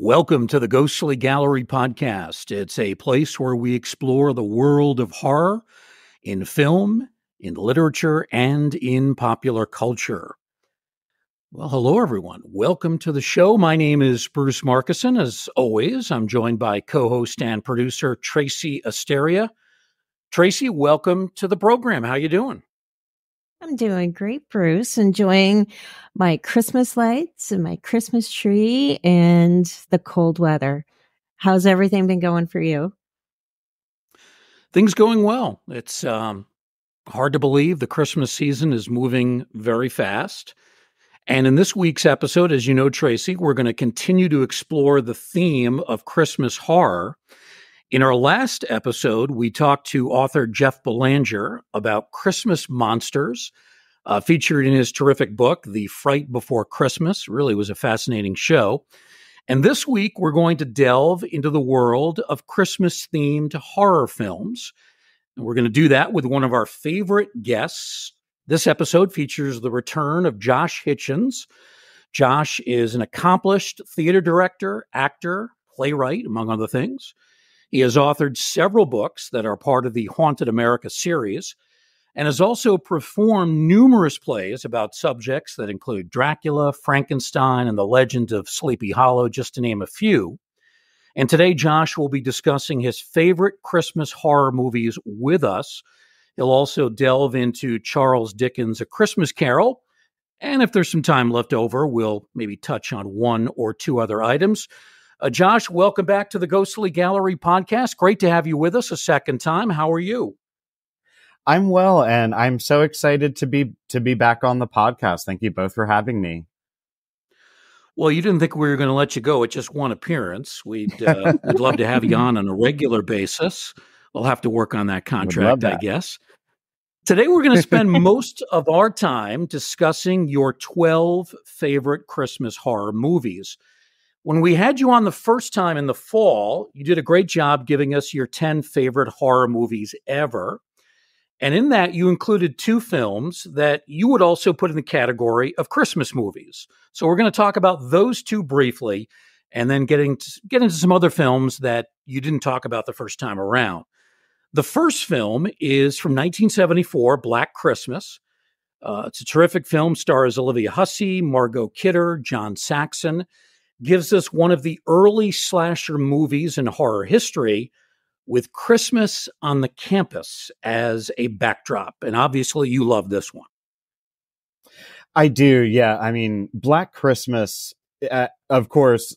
Welcome to the Ghostly Gallery podcast. It's a place where we explore the world of horror in film, in literature, and in popular culture. Well, hello, everyone. Welcome to the show. My name is Bruce Markison. As always, I'm joined by co-host and producer Tracy Asteria. Tracy, welcome to the program. How you doing? I'm doing great, Bruce. Enjoying my Christmas lights and my Christmas tree and the cold weather. How's everything been going for you? Things going well. It's hard to believe the Christmas season is moving very fast. And in this week's episode, as you know, Tracy, we're going to continue to explore the theme of Christmas horror. In our last episode, we talked to author Jeff Belanger about Christmas monsters, featured in his terrific book, The Fright Before Christmas. Really was a fascinating show. And this week, we're going to delve into the world of Christmas-themed horror films. And we're going to do that with one of our favorite guests. This episode features the return of Josh Hitchens. Josh is an accomplished theater director, actor, playwright, among other things. He has authored several books that are part of the Haunted America series and has also performed numerous plays about subjects that include Dracula, Frankenstein, and the legend of Sleepy Hollow, just to name a few. And today, Josh will be discussing his favorite Christmas horror movies with us. He'll also delve into Charles Dickens' A Christmas Carol. And if there's some time left over, we'll maybe touch on one or two other items. Josh, welcome back to the Ghostly Gallery podcast. Great to have you with us a second time. How are you? I'm well, and I'm so excited to be back on the podcast. Thank you both for having me. Well, you didn't think we were going to let you go at just one appearance. We'd love to have you on a regular basis. We'll have to work on that contract, I guess. Today, we're going to spend most of our time discussing your 12 favorite Christmas horror movies. When we had you on the first time in the fall, you did a great job giving us your 10 favorite horror movies ever. And in that, you included two films that you would also put in the category of Christmas movies. So we're going to talk about those two briefly, and then get into some other films that you didn't talk about the first time around. The first film is from 1974, Black Christmas. It's a terrific film, stars Olivia Hussey, Margot Kidder, John Saxon. Gives us one of the early slasher movies in horror history, with Christmas on the campus as a backdrop. And obviously you love this one. I do, yeah. I mean, Black Christmas, of course,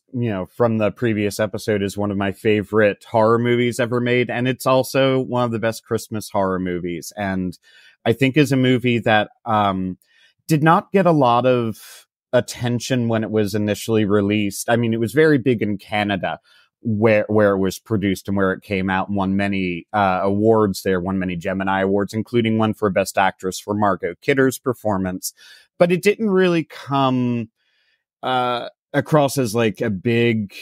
from the previous episode, is one of my favorite horror movies ever made. And it's also one of the best Christmas horror movies. And I think is a movie that did not get a lot of attention when it was initially released. I mean, it was very big in Canada where it was produced and where it came out, and won many awards there, won many Gemini Awards, including one for Best Actress for Margot Kidder's performance. But it didn't really come across as like a big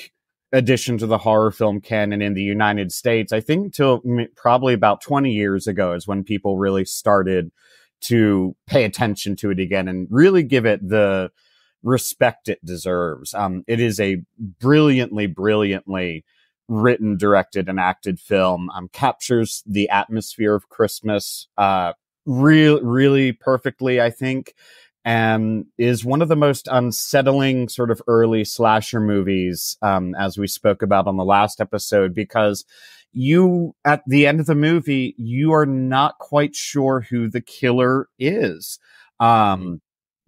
addition to the horror film canon in the United States. I think till probably about 20 years ago is when people really started to pay attention to it again and really give it the respect it deserves. It is a brilliantly written, directed, and acted film. Captures the atmosphere of Christmas really perfectly, I think, and is one of the most unsettling sort of early slasher movies, as we spoke about on the last episode, because at the end of the movie, you are not quite sure who the killer is.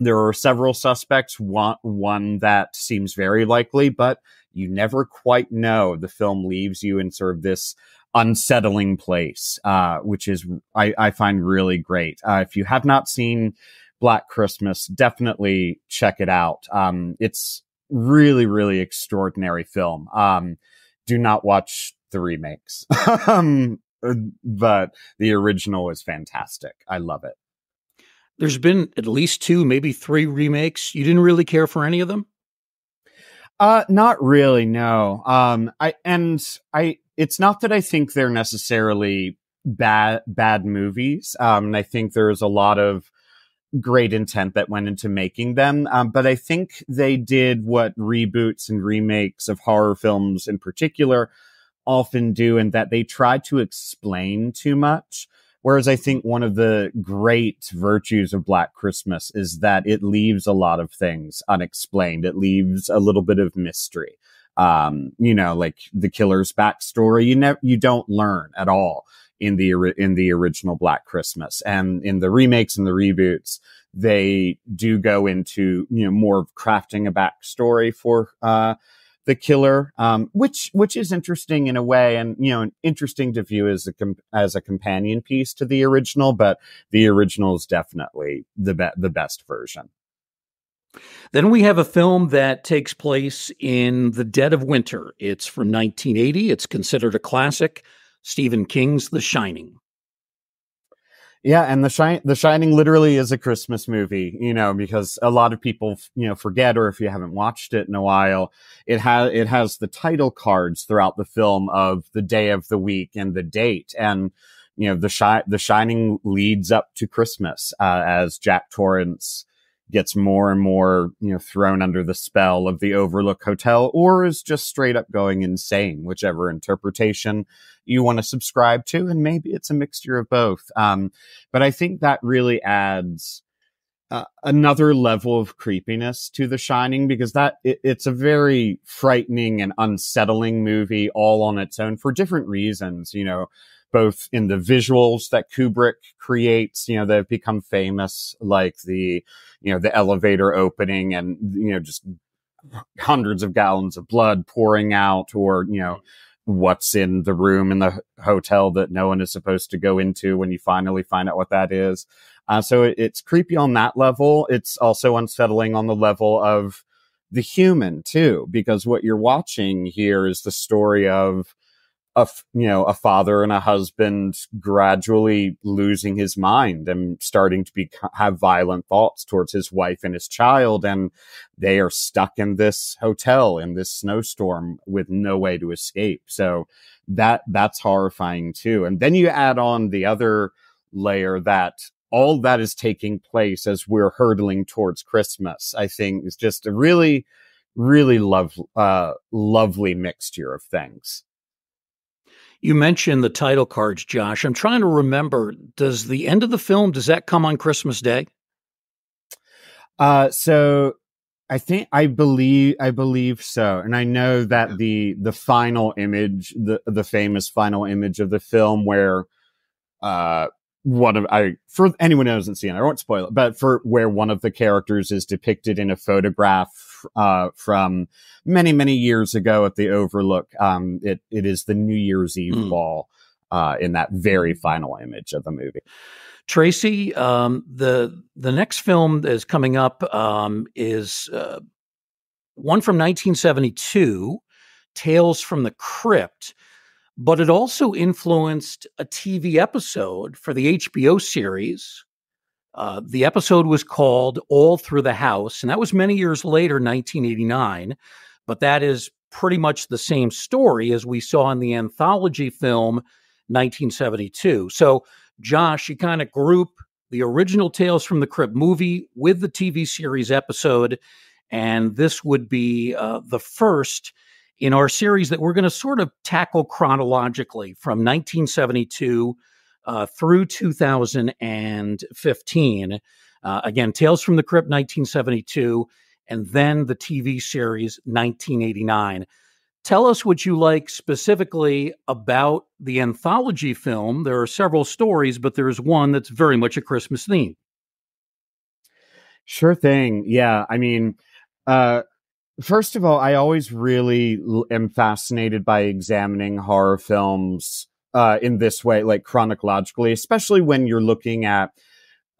There are several suspects, one that seems very likely, but you never quite know. The film leaves you in sort of this unsettling place, which is, I find really great. If you have not seen Black Christmas, definitely check it out. It's really extraordinary film. Do not watch the remakes, but the original is fantastic. I love it. There's been at least 2, maybe 3 remakes. You didn't really care for any of them? Not really, no. It's not that I think they're necessarily bad movies. And I think there's a lot of great intent that went into making them. But I think they did what reboots and remakes of horror films in particular often do, in that they try to explain too much. Whereas I think one of the great virtues of Black Christmas is that it leaves a lot of things unexplained. It leaves a little bit of mystery. Like the killer's backstory, you don't learn at all in the original Black Christmas. And in the remakes and the reboots, they do go into, more of crafting a backstory for, the killer, which is interesting in a way, and interesting to view as a companion piece to the original. But the original is definitely the best version. Then we have a film that takes place in the dead of winter. It's from 1980. It's considered a classic. Stephen King's The Shining. Yeah, and The Shining literally is a Christmas movie, because a lot of people, forget, or if you haven't watched it in a while, it has the title cards throughout the film of the day of the week and the date. And, The Shining leads up to Christmas, as Jack Torrance gets more and more, thrown under the spell of the Overlook Hotel, or is just straight up going insane, whichever interpretation you want to subscribe to. And maybe it's a mixture of both. But I think that really adds another level of creepiness to The Shining, because it's a very frightening and unsettling movie all on its own for different reasons, both in the visuals that Kubrick creates, that have become famous, like the elevator opening and, just hundreds of gallons of blood pouring out, or, what's in the room in the hotel that no one is supposed to go into when you finally find out what that is. So it's creepy on that level. It's also unsettling on the level of the human too, because what you're watching here is the story of a father and a husband gradually losing his mind and starting to have violent thoughts towards his wife and his child. And they are stuck in this hotel in this snowstorm with no way to escape. So that's horrifying too. And then you add on the other layer that all that is taking place as we're hurtling towards Christmas, I think is just a really, really lovely mixture of things. You mentioned the title cards, Josh. I'm trying to remember, does the end of the film, does that come on Christmas Day? So I believe so. And I know that the final image, the famous final image of the film where, for anyone who hasn't seen it, I won't spoil it, but for where one of the characters is depicted in a photograph, from many, many years ago at the Overlook. It is the New Year's Eve ball, in that very final image of the movie. Tracy, the next film that is coming up, is, one from 1972, Tales from the Crypt. But it also influenced a TV episode for the HBO series. The episode was called All Through the House, and that was many years later, 1989. But that is pretty much the same story as we saw in the anthology film 1972. So, Josh, you kind of group the original Tales from the Crypt movie with the TV series episode, and this would be the first in our series that we're going to sort of tackle chronologically from 1972 through 2015. Again, Tales from the Crypt, 1972, and then the TV series, 1989. Tell us what you like specifically about the anthology film. There are several stories, but there's one that's very much a Christmas theme. Sure thing. Yeah. I mean, first of all, I always really am fascinated by examining horror films in this way, like chronologically, especially when you're looking at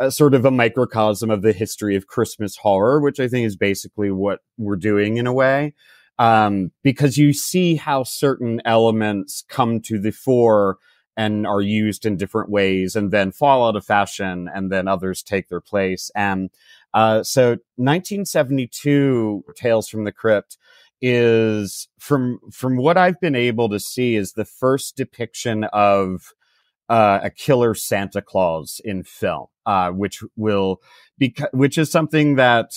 sort of a microcosm of the history of Christmas horror, which I think is basically what we're doing in a way. Because you see how certain elements come to the fore and are used in different ways and then fall out of fashion, and then others take their place. And so 1972 Tales from the Crypt is, from what I've been able to see, is the first depiction of a killer Santa Claus in film, which is something that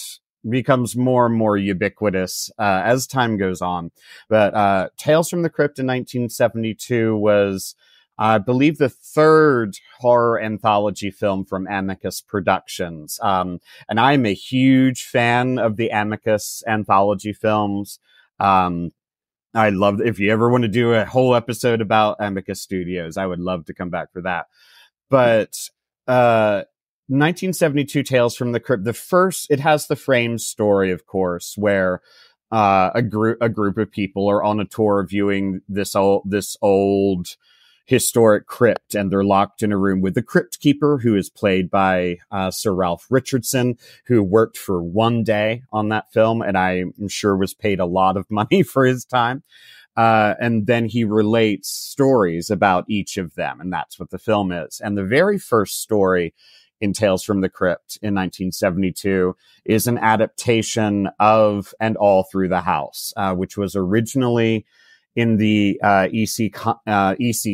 becomes more and more ubiquitous as time goes on. But Tales from the Crypt in 1972 was, I believe, the third horror anthology film from Amicus Productions. And I'm a huge fan of the Amicus anthology films. I love, if you ever want to do a whole episode about Amicus Studios, I would love to come back for that. But 1972 Tales from the Crypt, it has the frame story, of course, where a group of people are on a tour viewing this old historic crypt, and they're locked in a room with the crypt keeper, who is played by Sir Ralph Richardson, who worked for one day on that film, and I'm sure was paid a lot of money for his time. And then he relates stories about each of them, and that's what the film is. And the very first story in Tales from the Crypt in 1972 is an adaptation of And All Through the House, which was originally in the EC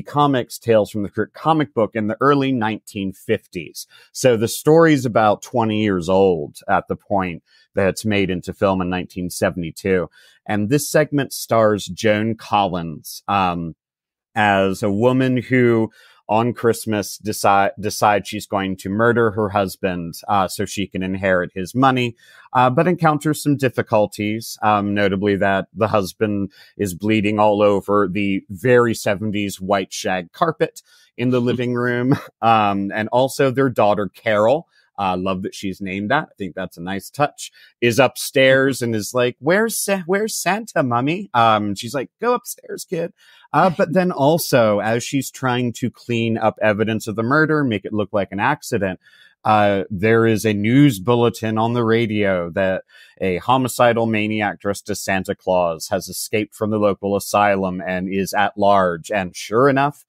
Comics Tales from the Crypt comic book in the early 1950s. So the story's about 20 years old at the point that it's made into film in 1972. And this segment stars Joan Collins as a woman who on Christmas decides she's going to murder her husband so she can inherit his money, but encounters some difficulties, notably that the husband is bleeding all over the very 70s white shag carpet in the living room, and also their daughter Carol. Love that she's named that. I think that's a nice touch. Is upstairs and is like, where's Santa, Mummy? She's like, go upstairs, kid. But then also, as she's trying to clean up evidence of the murder, make it look like an accident, there is a news bulletin on the radio that a homicidal maniac dressed as Santa Claus has escaped from the local asylum and is at large. And sure enough,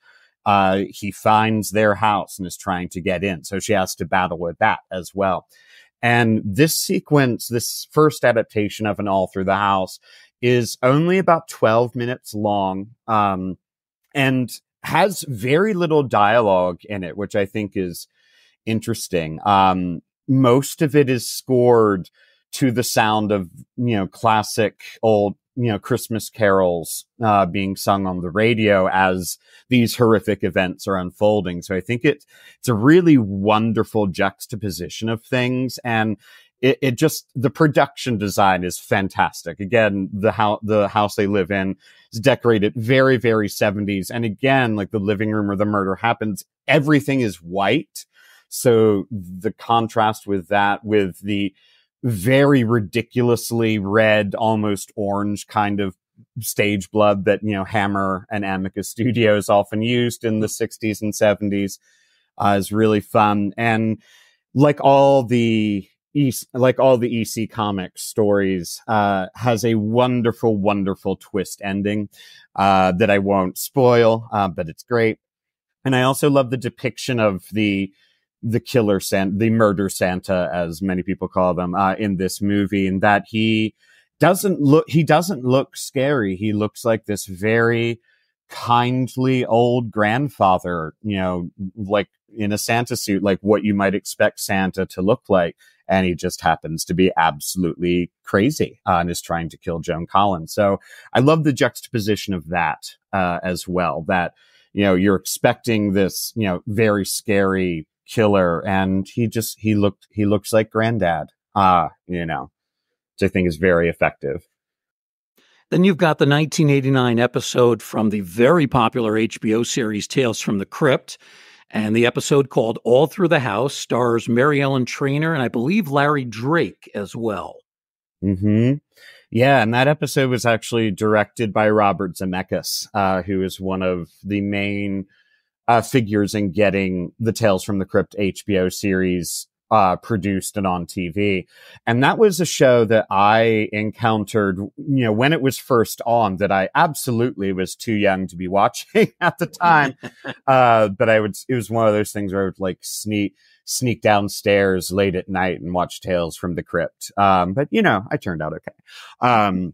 he finds their house and is trying to get in. So she has to battle with that as well. And this sequence, this first adaptation of An All Through the House, is only about 12 minutes long, and has very little dialogue in it, which I think is interesting. Most of it is scored to the sound of, classic old, Christmas carols, being sung on the radio as these horrific events are unfolding. So I think it's a really wonderful juxtaposition of things. And it just, the production design is fantastic. Again, the house they live in is decorated very, very 70s. And again, like the living room where the murder happens, everything is white. So the contrast with that, with the very ridiculously red, almost orange kind of stage blood that, Hammer and Amicus Studios often used in the 60s and 70s, is really fun. And like all the EC Comics stories, has a wonderful, wonderful twist ending, that I won't spoil, but it's great. And I also love the depiction of the killer Santa, the murder Santa, as many people call them, in this movie, and that he doesn't look scary. He looks like this very kindly old grandfather, like in a Santa suit, like what you might expect Santa to look like. And he just happens to be absolutely crazy, and is trying to kill Joan Collins. So I love the juxtaposition of that, as well, that, you're expecting this, very scary killer, and he looks like Granddad, which I think is very effective. Then you've got the 1989 episode from the very popular HBO series Tales from the Crypt, and the episode called All Through the House stars Mary Ellen Trainor and I believe Larry Drake as well. Mm-hmm. Yeah, and that episode was actually directed by Robert Zemeckis, who is one of the main figures in getting the Tales from the Crypt HBO series produced and on TV. And that was a show that I encountered, when it was first on, that I absolutely was too young to be watching at the time. But it was one of those things where I would like sneak downstairs late at night and watch Tales from the Crypt. But I turned out okay.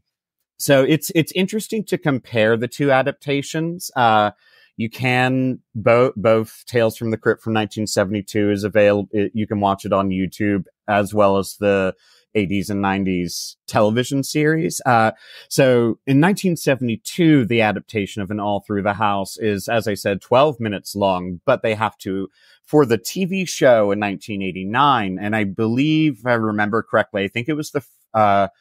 So it's interesting to compare the two adaptations. You can both Tales from the Crypt from 1972 is available. You can watch it on YouTube, as well as the 80s and 90s television series. So in 1972, the adaptation of An All Through the House is, as I said, 12 minutes long, but they have to, for the TV show in 1989, and I believe, if I remember correctly, I think it was the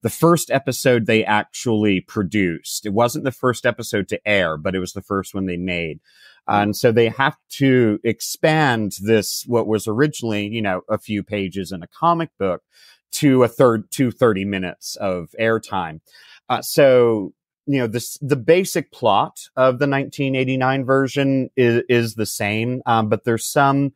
first episode they actually produced. It wasn't the first episode to air, but it was the first one they made. And so they have to expand this, what was originally, you know, a few pages in a comic book, to 30 minutes of airtime. So, you know, the basic plot of the 1989 version is the same, but there's some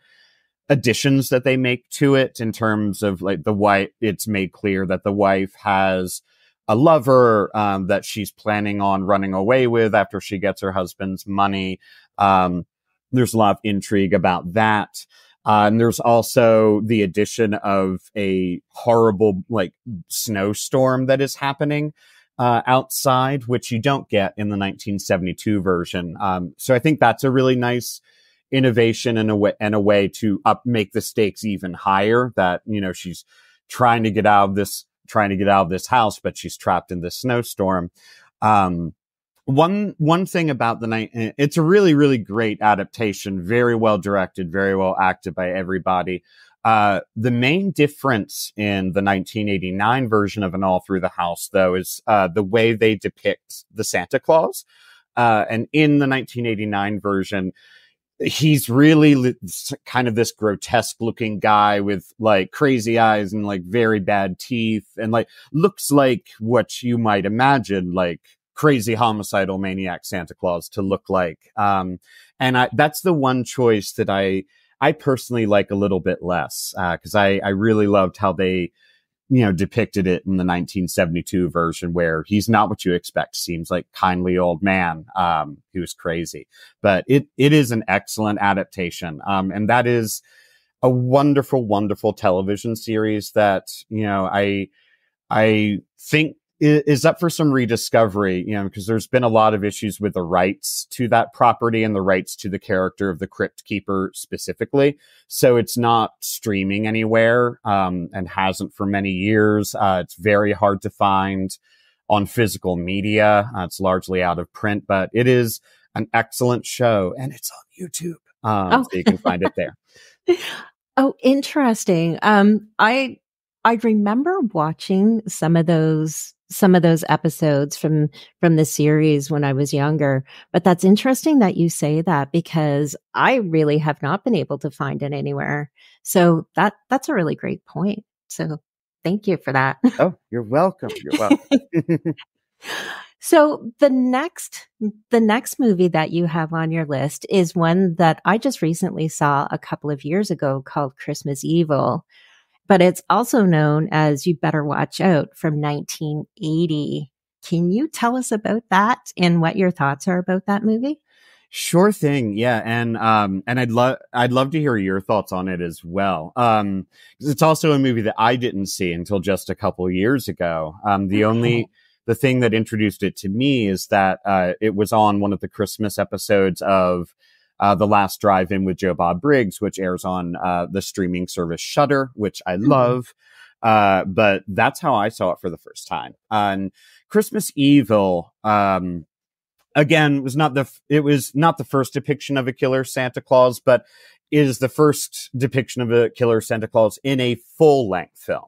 additions that they make to it in terms of, like, the wife. It's made clear that the wife has a lover that she's planning on running away with after she gets her husband's money. There's a lot of intrigue about that. And there's also the addition of a horrible, like, snowstorm that is happening outside, which you don't get in the 1972 version. So I think that's a really nice innovation and a way to make the stakes even higher, that, you know, she's trying to get out of this house, but she's trapped in this snowstorm. One thing about the night, it's a really, really great adaptation, very well directed, very well acted by everybody. The main difference in the 1989 version of An All Through the House, though, is the way they depict the Santa Claus. And in the 1989 version, he's really kind of this grotesque looking guy with, like, crazy eyes and, like, very bad teeth, and, like, looks like what you might imagine, like, crazy homicidal maniac Santa Claus to look like. And that's the one choice that I personally like a little bit less, because I really loved how they, you know, depicted it in the 1972 version, where he's not what you expect. Seems like kindly old man. He was crazy, but it is an excellent adaptation. And that is a wonderful, wonderful television series that, you know, I think is up for some rediscovery, you know, because there's been a lot of issues with the rights to that property and the rights to the character of the Crypt Keeper specifically. So it's not streaming anywhere, and hasn't for many years. It's very hard to find on physical media. It's largely out of print, but it is an excellent show, and it's on YouTube. So you can find it there. Oh, interesting. I remember watching some of those episodes from the series when I was younger, but that's interesting that you say that, because I really have not been able to find it anywhere. So that's a really great point. So thank you for that. Oh, you're welcome. You're welcome. So the next movie that you have on your list is one that I just recently saw a couple of years ago, called Christmas Evil. But it's also known as You Better Watch Out, from 1980. Can you tell us about that and what your thoughts are about that movie? Sure thing. Yeah. And I'd love to hear your thoughts on it as well. 'Cause it's also a movie that I didn't see until just a couple of years ago. The thing that introduced it to me is that, it was on one of the Christmas episodes of The Last Drive-In with Joe Bob Briggs, which airs on the streaming service Shudder, which I love. But that's how I saw it for the first time. And Christmas Evil, again, was not the first depiction of a killer Santa Claus, but is the first depiction of a killer Santa Claus in a full-length film.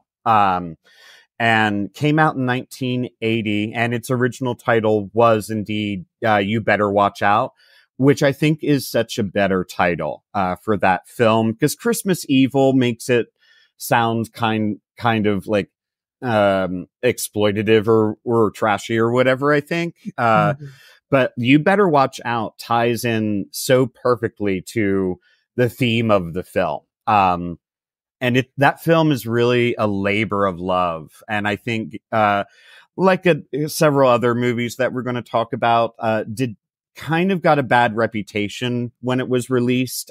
And came out in 1980, and its original title was indeed You Better Watch Out, which I think is such a better title for that film, because Christmas Evil makes it sound kind of like exploitative or trashy or whatever, I think. But You Better Watch Out ties in so perfectly to the theme of the film. And that film is really a labor of love. And I think, like several other movies that we're going to talk about, got a bad reputation when it was released.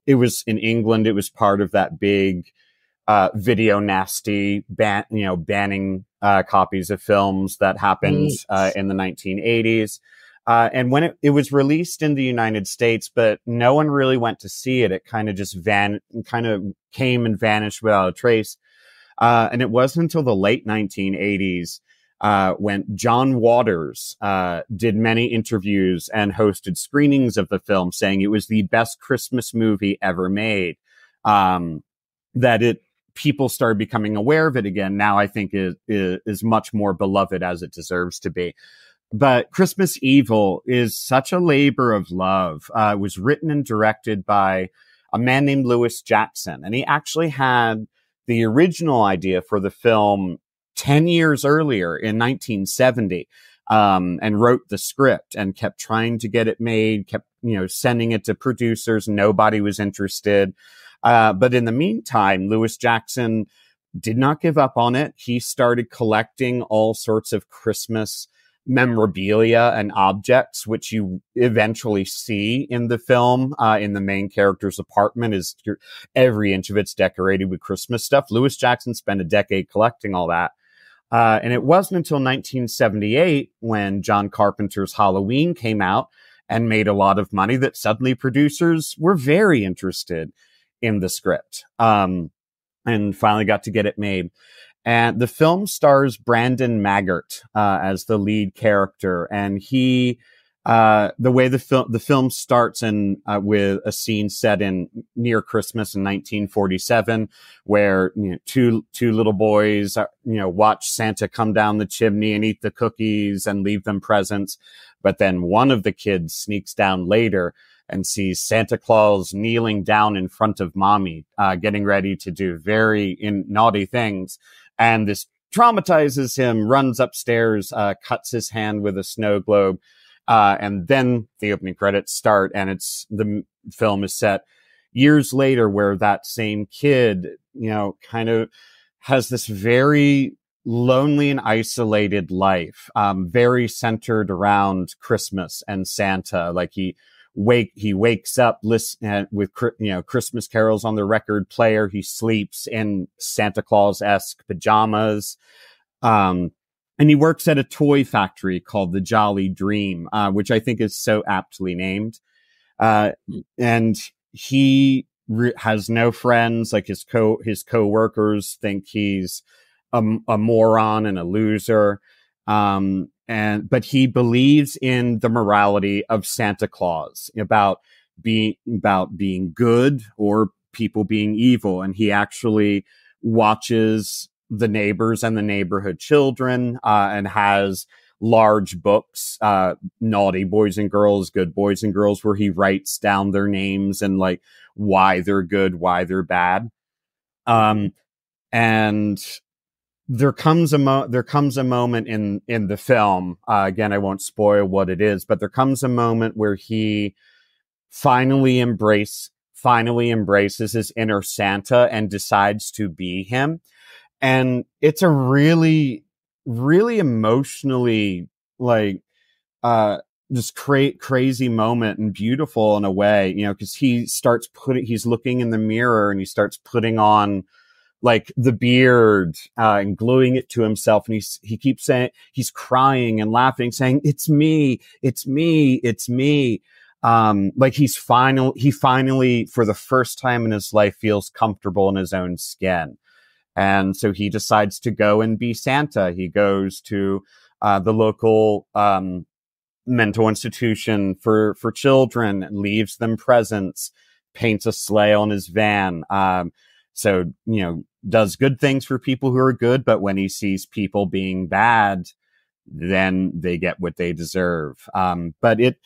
It was in England. It was part of that big, video nasty banning, copies of films that happened, in the 1980s. And when it was released in the United States, but no one really went to see it, it kind of just kind of came and vanished without a trace. And it wasn't until the late 1980s, when John Waters, did many interviews and hosted screenings of the film, saying it was the best Christmas movie ever made. That people started becoming aware of it again. Now I think it is much more beloved, as it deserves to be. But Christmas Evil is such a labor of love. It was written and directed by a man named Lewis Jackson, and he actually had the original idea for the film 10 years earlier in 1970, and wrote the script and kept trying to get it made, kept, sending it to producers. Nobody was interested. But in the meantime, Lewis Jackson did not give up on it. He started collecting all sorts of Christmas memorabilia and objects, which you eventually see in the film. In the main character's apartment, every inch of it's decorated with Christmas stuff. Lewis Jackson spent a decade collecting all that. And it wasn't until 1978, when John Carpenter's Halloween came out and made a lot of money, that suddenly producers were very interested in the script, and finally got to get it made. And the film stars Brandon Maggart as the lead character, and he, the way the film starts with a scene set in near Christmas in 1947, where two little boys watch Santa come down the chimney and eat the cookies and leave them presents, but then one of the kids sneaks down later and sees Santa Claus kneeling down in front of mommy, getting ready to do very naughty things. And this traumatizes him, runs upstairs, cuts his hand with a snow globe. And then the opening credits start, and the film is set years later, where that same kid, kind of has this very lonely and isolated life, very centered around Christmas and Santa. Like he wakes up with Christmas carols on the record player. He sleeps in Santa Claus-esque pajamas. And he works at a toy factory called the Jolly Dream, which I think is so aptly named. And he has no friends. Like his co-workers think he's a moron and a loser. But he believes in the morality of Santa Claus, about being good or people being evil. And he actually watches the neighbors and the neighborhood children, and has large books, Naughty Boys and Girls, Good Boys and Girls, where he writes down their names and like why they're good, why they're bad. And there comes a moment in the film, again, I won't spoil what it is, but there comes a moment where he finally embraces his inner Santa and decides to be him. And it's a really, really emotionally, like, just crazy moment, and beautiful in a way, because he's looking in the mirror and he starts putting on like the beard, and gluing it to himself. And he keeps saying, he's crying and laughing, saying, "It's me, it's me, it's me." Like he finally, for the first time in his life, feels comfortable in his own skin. And so he decides to go and be Santa. He goes to, the local, mental institution for children, and leaves them presents, paints a sleigh on his van. So, does good things for people who are good, but when he sees people being bad, then they get what they deserve. But it,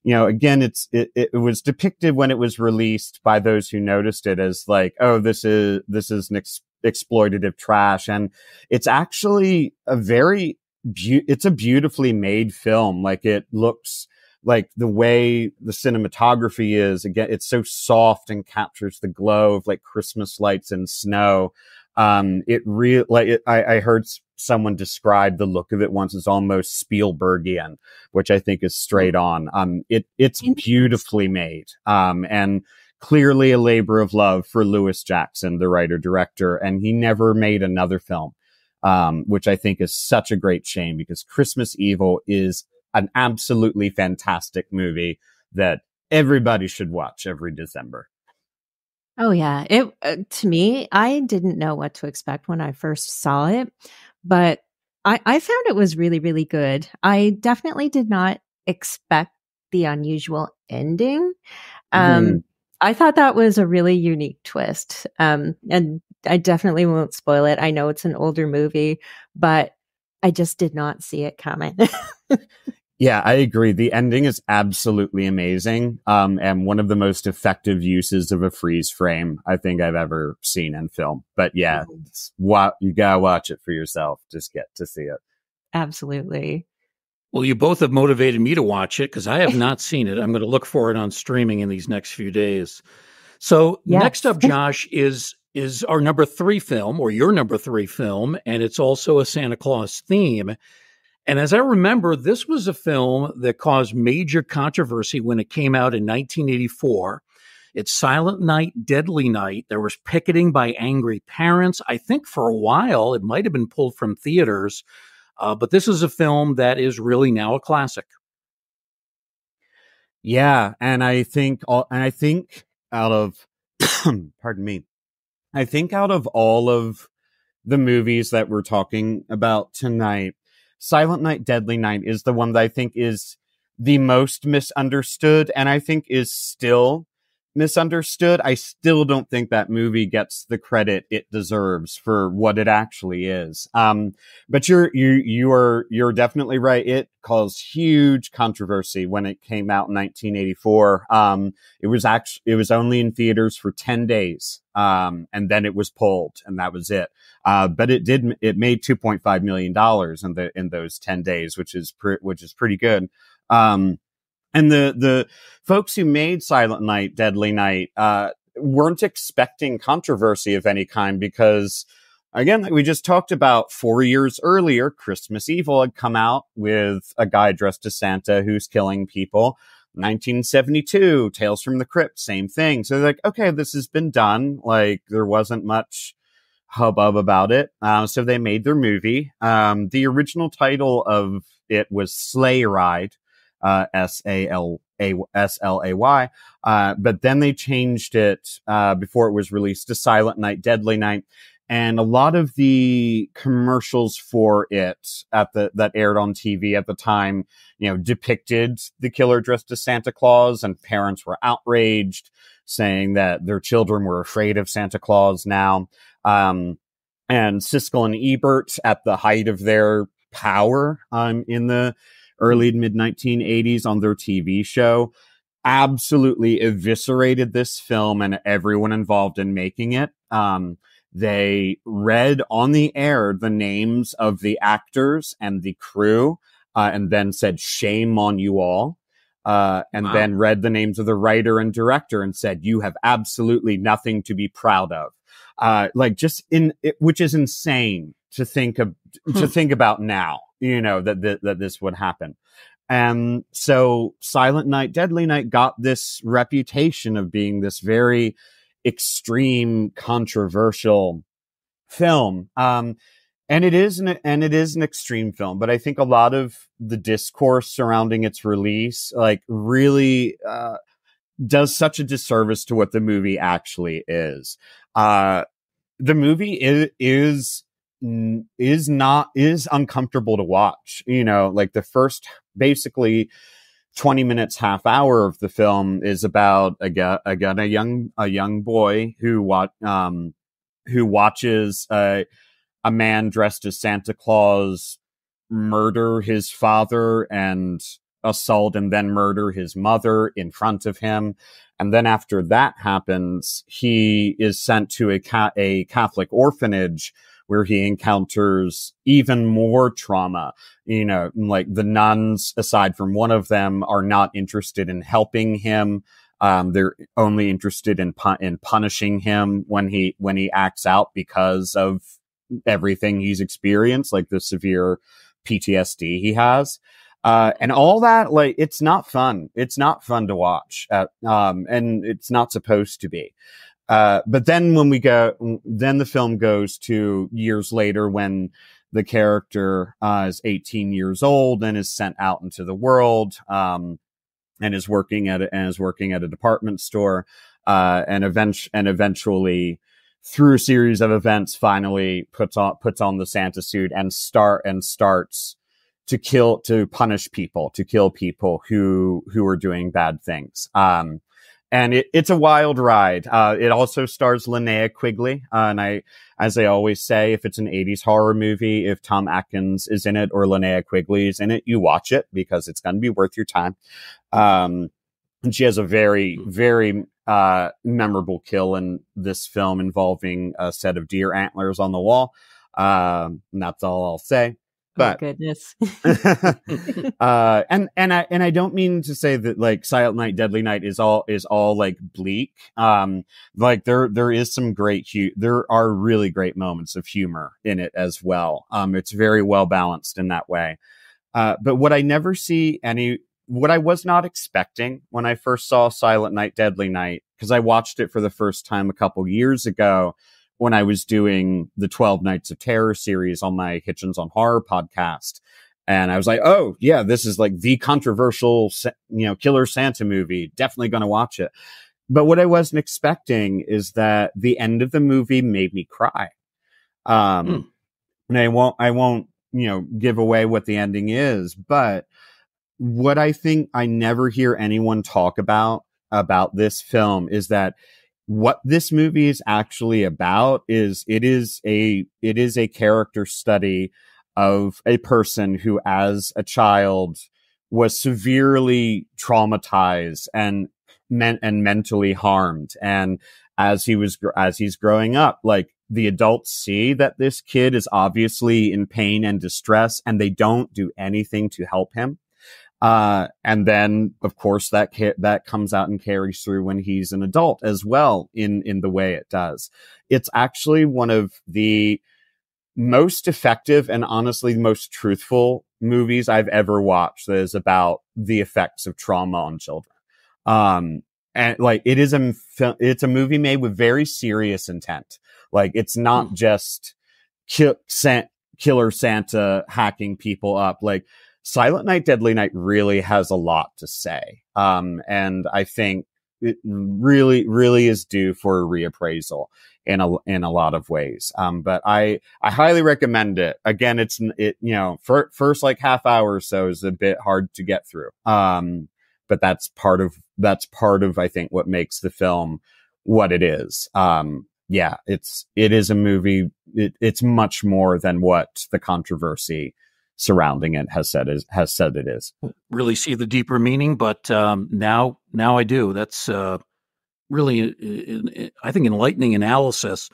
again, it was depicted when it was released by those who noticed it as like, oh, this is an exploitative trash. And it's actually it's a beautifully made film. Like, it looks like the way the cinematography is, again, it's so soft and captures the glow of like Christmas lights and snow. I heard someone describe the look of it once as almost Spielbergian, which I think is straight on. It's beautifully made. And clearly a labor of love for Lewis Jackson, the writer director, and he never made another film, which I think is such a great shame, because Christmas Evil is an absolutely fantastic movie that everybody should watch every December. Oh yeah. It to me, I didn't know what to expect when I first saw it, but I found it was really, really good. I definitely did not expect the unusual ending. Mm-hmm. I thought that was a really unique twist. And I definitely won't spoil it. I know it's an older movie, but I just did not see it coming. Yeah, I agree. The ending is absolutely amazing. And one of the most effective uses of a freeze frame I think I've ever seen in film. But yeah, you gotta watch it for yourself. Just get to see it. Absolutely. Well, you both have motivated me to watch it because I have not seen it. I'm going to look for it on streaming in these next few days. So next Yes. up, Josh, is our number 3 film, or your number 3 film, and it's also a Santa Claus theme. And as I remember, this was a film that caused major controversy when it came out in 1984. It's Silent Night, Deadly Night. There was picketing by angry parents. I think for a while it might have been pulled from theaters, but this is a film that is really now a classic. Yeah, and I think out of pardon me, I think out of all of the movies that we're talking about tonight, Silent Night, Deadly Night is the one that I think is the most misunderstood, and I think is still misunderstood. I still don't think that movie gets the credit it deserves for what it actually is. But you're definitely right. It caused huge controversy when it came out in 1984. It was only in theaters for 10 days. And then it was pulled, and that was it. But it made $2.5 million in those 10 days, which is pretty good. And the folks who made Silent Night, Deadly Night, weren't expecting controversy of any kind because, again, like we just talked about, 4 years earlier, Christmas Evil had come out with a guy dressed as Santa who's killing people. 1972, Tales from the Crypt, same thing. So they're like, okay, this has been done. Like, there wasn't much hubbub about it. So they made their movie. The original title of it was Sleigh Ride. Slay. But then they changed it, before it was released, to Silent Night, Deadly Night. And a lot of the commercials for it that aired on TV at the time, depicted the killer dressed as Santa Claus, and parents were outraged, saying that their children were afraid of Santa Claus now. And Siskel and Ebert, at the height of their power, in the early to mid 1980s on their TV show, absolutely eviscerated this film and everyone involved in making it. They read on the air the names of the actors and the crew, and then said, "Shame on you all." And Wow. then read the names of the writer and director and said, "You have absolutely nothing to be proud of." Which is insane to think about now, that this would happen. And so Silent Night, Deadly Night got this reputation of being this very extreme, controversial film. And it is an extreme film, but I think a lot of the discourse surrounding its release, really, does such a disservice to what the movie actually is. The movie is uncomfortable to watch. The first basically 20 minutes, half hour of the film is about a young boy who watches a man dressed as Santa Claus murder his father and assault and then murder his mother in front of him. And then after that happens, he is sent to a Catholic orphanage where he encounters even more trauma. Like the nuns, aside from one of them, are not interested in helping him. They're only interested in punishing him when he acts out because of everything he's experienced, like the severe PTSD he has. And all that, it's not fun. It's not fun to watch, and it's not supposed to be. But then then the film goes to years later when the character is 18 years old and is sent out into the world, and is working at a department store, and eventually, through a series of events, finally puts on the Santa suit and starts to kill people who are doing bad things. And it's a wild ride. It also stars Linnea Quigley. And as I always say, if it's an 80s horror movie, if Tom Atkins is in it or Linnea Quigley is in it, you watch it because it's going to be worth your time. And she has a very, very, memorable kill in this film involving a set of deer antlers on the wall. And that's all I'll say. But, oh, goodness. and I don't mean to say that like Silent Night, Deadly Night is all like bleak. Like there is some there are really great moments of humor in it as well. It's very well balanced in that way. But what I was not expecting when I first saw Silent Night, Deadly Night, because I watched it for the first time a couple years ago when I was doing the 12 Nights of Terror series on my Hitchens on Horror podcast. And I was like, oh yeah, this is like the controversial, Killer Santa movie. Definitely going to watch it. But what I wasn't expecting is that the end of the movie made me cry. And I won't, give away what the ending is, but what I think I never hear anyone talk about this film is that what this movie is actually about is it is a character study of a person who as a child was severely traumatized and mentally harmed. And as he's growing up, like the adults see that this kid is obviously in pain and distress and they don't do anything to help him. And then, of course, that comes out and carries through when he's an adult as well in the way it does. It's actually one of the most effective and honestly most truthful movies I've ever watched that is about the effects of trauma on children. And like it's a movie made with very serious intent. Like it's not just Killer Santa hacking people up. Like Silent Night, Deadly Night really has a lot to say. And I think it really, really is due for a reappraisal in a lot of ways. But I highly recommend it. Again, first like half hour or so is a bit hard to get through. But that's part of, I think, what makes the film what it is. It is a movie. It's much more than what the controversy surrounding it has said it is. Really see the deeper meaning, but now I do. That's really, I think, enlightening analysis,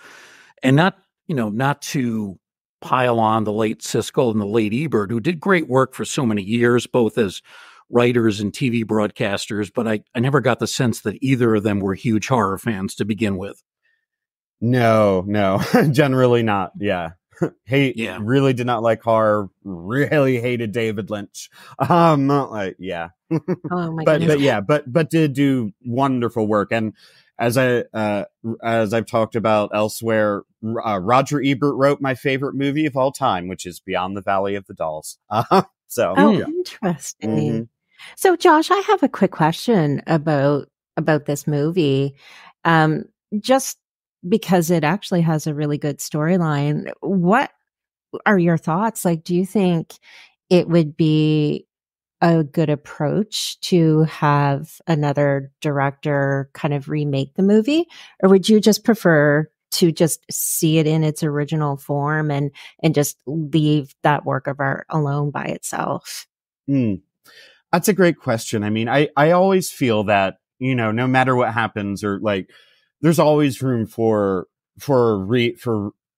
and not to pile on the late Siskel and the late Ebert, who did great work for so many years, both as writers and TV broadcasters, but I never got the sense that either of them were huge horror fans to begin with. No, generally not. Yeah. Really did not like horror, really hated David Lynch. Oh my goodness. But did do wonderful work. And as I've talked about elsewhere, Roger Ebert wrote my favorite movie of all time, which is Beyond the Valley of the Dolls. Interesting. Mm-hmm. So Josh, I have a quick question about this movie. Just because it actually has a really good storyline. What are your thoughts? Like, do you think it would be a good approach to have another director kind of remake the movie? Or would you just prefer to just see it in its original form and just leave that work of art alone by itself? That's a great question. I mean, I always feel that, no matter what happens, or like, there's always room for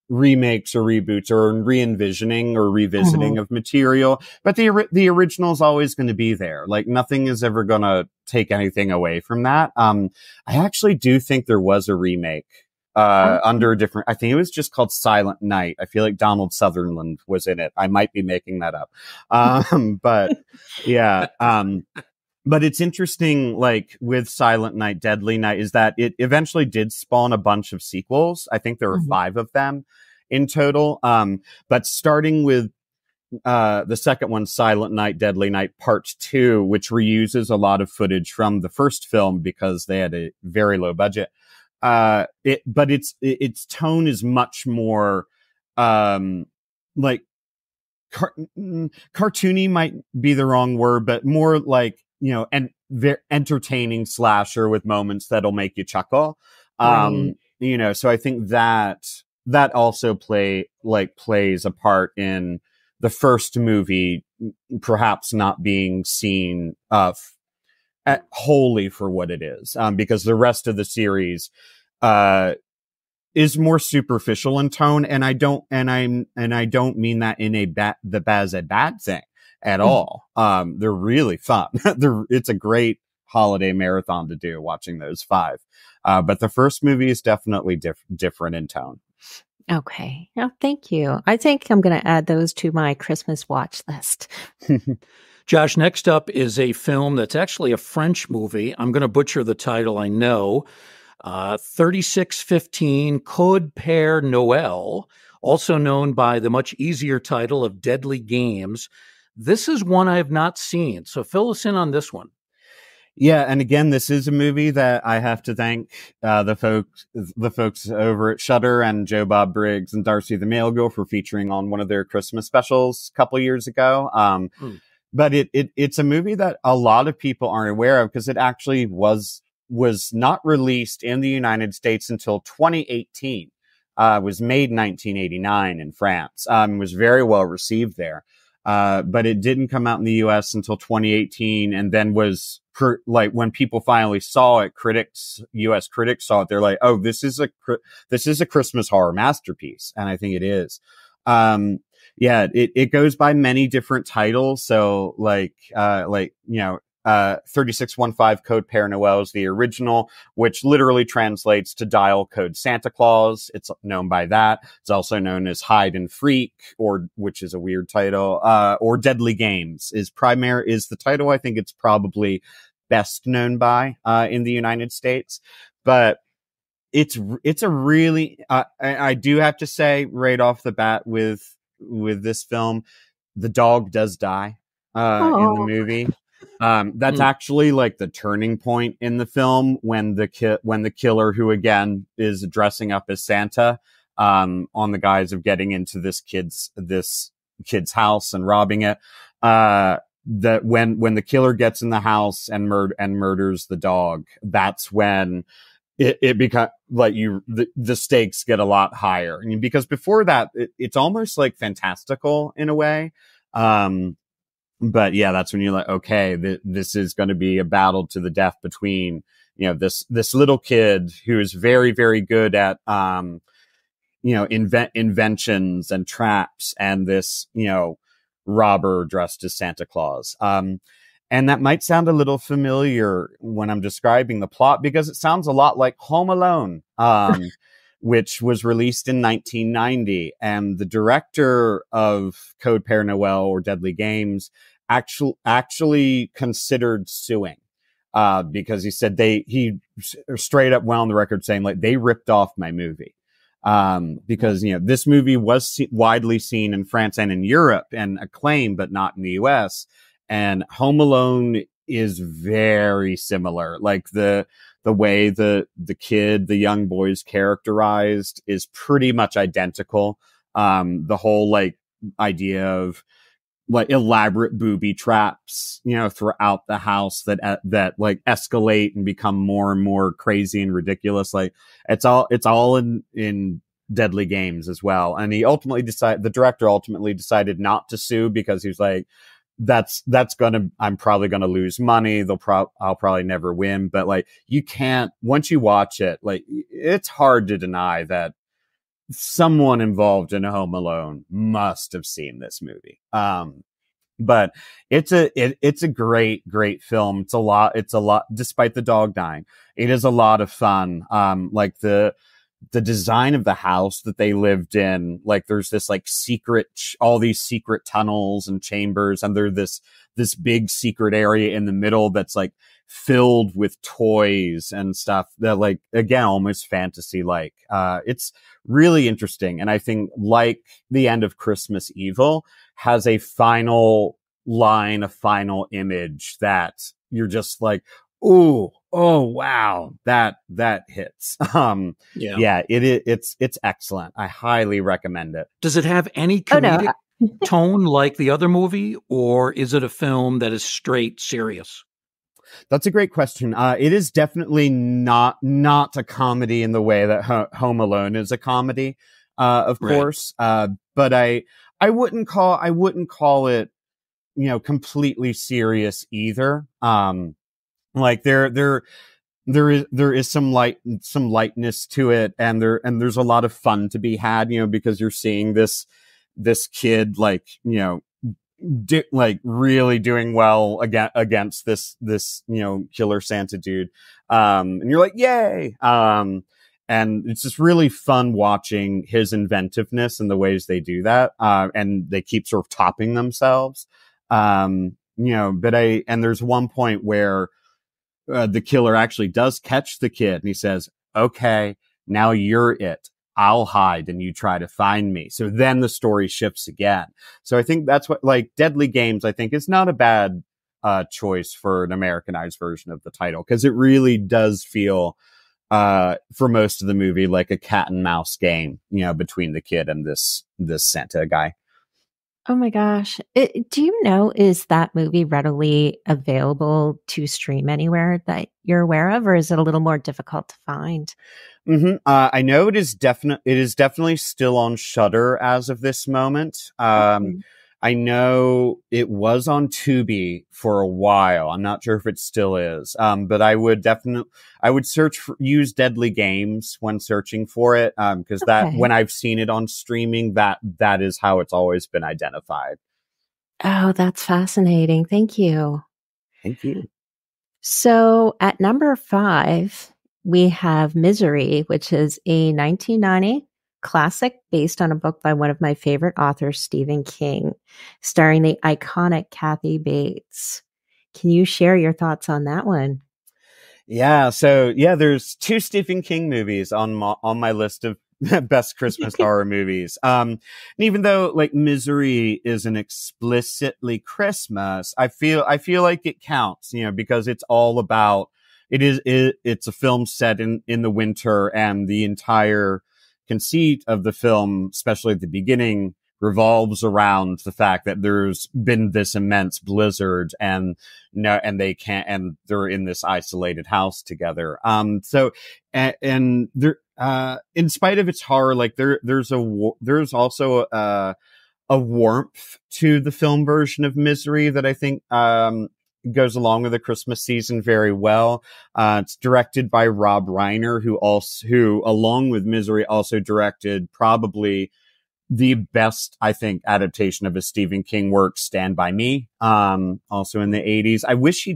remakes or reboots or re-envisioning or revisiting of material. But the original is always going to be there. Like nothing is ever going to take anything away from that. I actually do think there was a remake under a different, I think it was just called Silent Night. I feel like Donald Sutherland was in it. I might be making that up. But yeah. But it's interesting, like with Silent Night, Deadly Night, is that it eventually did spawn a bunch of sequels. I think there were 5 of them. in total. But starting with the second one, Silent Night, Deadly Night Part 2, which reuses a lot of footage from the first film because they had a very low budget. But its tone is much more, like, cartoony might be the wrong word, but more like, and entertaining slasher with moments that'll make you chuckle. Right. So I think that also plays a part in the first movie perhaps not being seen wholly for what it is, because the rest of the series is more superficial in tone, and I don't mean that in a bad thing at all. They're really fun. It's a great holiday marathon to do, watching those 5. But the first movie is definitely different in tone. Okay. Oh, thank you. I think I'm going to add those to my Christmas watch list. Josh, next up is a film that's actually a French movie. I'm going to butcher the title, I know. 3615 Code Père Noël, also known by the much easier title of Deadly Games. This is one I have not seen, so fill us in on this one. Yeah, and again, this is a movie that I have to thank the folks over at Shudder and Joe Bob Briggs and Darcy the Mail Girl for featuring on one of their Christmas specials a couple years ago. But it's a movie that a lot of people aren't aware of because it actually was not released in the United States until 2018. It was made in 1989 in France. Was very well received there. But it didn't come out in the US until 2018, and then was when people finally saw it, US critics saw it, they're like, "Oh, this is a Christmas horror masterpiece," and I think it is. It goes by many different titles. So 3615 Code Père Noël is the original, which literally translates to Dial Code Santa Claus. It's known by that. It's also known as Hide and Freak, which is a weird title, or Deadly Games is the title I think it's probably best known by, in the United States. But it's a really, I do have to say right off the bat with this film, the dog does die, in the movie. That's actually like the turning point in the film when the killer, who again is dressing up as Santa, on the guise of getting into this kid's house and robbing it, that when the killer gets in the house and murders the dog, that's when it becomes like the stakes get a lot higher. I mean, because before that, it's almost like fantastical in a way. But yeah, that's when you're like, okay, this is going to be a battle to the death between, this little kid who is very, very good at, inventions and traps, and this, robber dressed as Santa Claus. And that might sound a little familiar when I'm describing the plot, because it sounds a lot like Home Alone, which was released in 1990. And the director of Code Père Noël, or Deadly Games, actually considered suing, because he said he straight up went on the record saying, like, they ripped off my movie. Because, this movie was widely seen in France and in Europe and acclaimed, but not in the US. And Home Alone is very similar. Like the way the young boy's characterized is pretty much identical. The whole idea of elaborate booby traps, throughout the house that escalate and become more and more crazy and ridiculous. Like it's all in Deadly Games as well. And the director ultimately decided not to sue, because he was like, I'm probably gonna lose money. I'll probably never win. But you can't, once you watch it, it's hard to deny that someone involved in Home Alone must have seen this movie. But it's a great, great film. It's a lot, despite the dog dying. It is a lot of fun. The design of the house that they lived in, there's this all these secret tunnels and chambers, and there's this big secret area in the middle that's filled with toys and stuff that, like, again, almost fantasy like. It's really interesting. And I think, like the end of Christmas Evil, has a final line, a final image that you're just like, ooh, oh wow, that hits. Yeah. It's excellent. I highly recommend it. Does it have any Oh no, comedic tone like the other movie, or is it a film that is straight serious? That's a great question. It is definitely not a comedy in the way that Home Alone is a comedy, of Right. course. But I wouldn't call it, completely serious either. Like there is some lightness to it, and there's a lot of fun to be had, because you're seeing this kid, like, like really doing well against this killer Santa dude, and you're like, yay. And it's just really fun watching his inventiveness and the ways they do that, and they keep sort of topping themselves. But there's one point where the killer actually does catch the kid, and he says, okay, now you're it. I'll hide and you try to find me. So then the story shifts again. So I think that's what, like, Deadly Games, I think, is not a bad choice for an Americanized version of the title, because it really does feel, for most of the movie, like a cat and mouse game, between the kid and this Santa guy. oh my gosh. Do you know, is that movie readily available to stream anywhere that you're aware of, or is it a little more difficult to find? I know it is definitely still on Shudder as of this moment. Okay. I know it was on Tubi for a while. I'm not sure if it still is. But I would use Deadly Games when searching for it. Cause that, when I've seen it on streaming, that is how it's always been identified. Oh, that's fascinating. Thank you. Thank you. So at number 5, we have Misery, which is a 1990 classic based on a book by one of my favorite authors, Stephen King, starring the iconic Kathy Bates. Can you share your thoughts on that one? Yeah. So there's 2 Stephen King movies on my list of best Christmas horror movies. And even though, like, Misery isn't explicitly Christmas, I feel like it counts, because it's all about, it's a film set in the winter, and the entire conceit of the film, especially at the beginning, revolves around the fact that there's been this immense blizzard, and they're in this isolated house together. So there, in spite of its horror, like, there's also a warmth to the film version of Misery that I think, goes along with the Christmas season very well. It's directed by Rob Reiner, who along with Misery also directed probably the best, I think, adaptation of a Stephen King work, Stand By Me, also in the 80s. I wish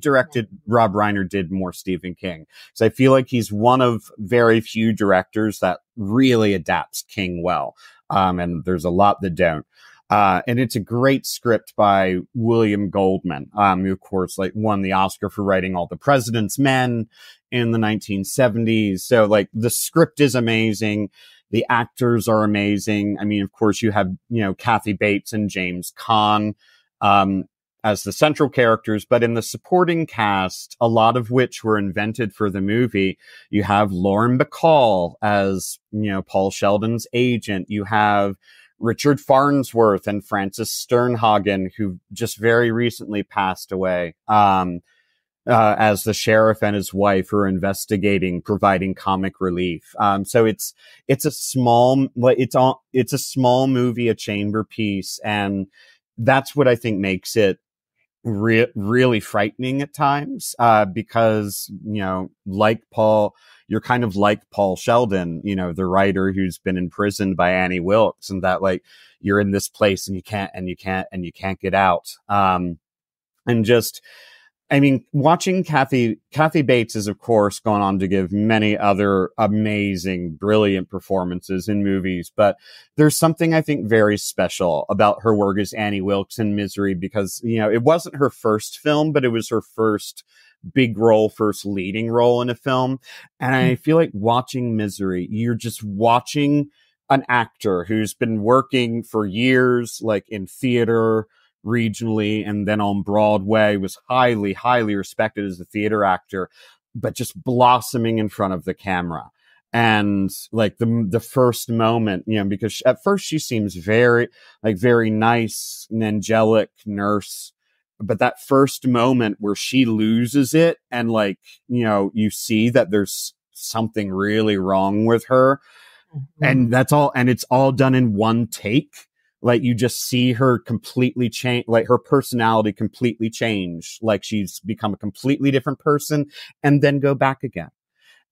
Rob Reiner did more Stephen King, so I feel like he's one of very few directors that really adapts King well. And there's a lot that don't. And it's a great script by William Goldman, who, of course, like, won the Oscar for writing All the President's Men in the 1970s. So, like, the script is amazing. The actors are amazing. I mean, of course, you have, Kathy Bates and James Caan, as the central characters, but in the supporting cast, a lot of which were invented for the movie, you have Lauren Bacall as, Paul Sheldon's agent. You have Richard Farnsworth and Frances Sternhagen, who just very recently passed away, as the sheriff and his wife who are investigating, providing comic relief. So it's a small movie, a chamber piece, and that's what I think makes it really frightening at times, because, you're kind of like Paul Sheldon, the writer who's been imprisoned by Annie Wilkes, and that, like, you're in this place and you can't get out. And just, I mean, watching Kathy Bates has, of course, gone on to give many other amazing, brilliant performances in movies, but there's something I think very special about her work as Annie Wilkes in Misery, because, it wasn't her first film, but it was her first big role, first leading role in a film. And I feel like watching Misery, you're just watching an actor who's been working for years, like in theater, regionally, and then on Broadway, was highly, highly respected as a theater actor, but just blossoming in front of the camera. And like the first moment, you know, because at first she seems very nice and angelic nurse. But that first moment where she loses it and like, you know, you see that there's something really wrong with her. And that's all. And it's all done in one take. Like you just see her completely change, like her personality completely change. Like she's become a completely different person and then go back again.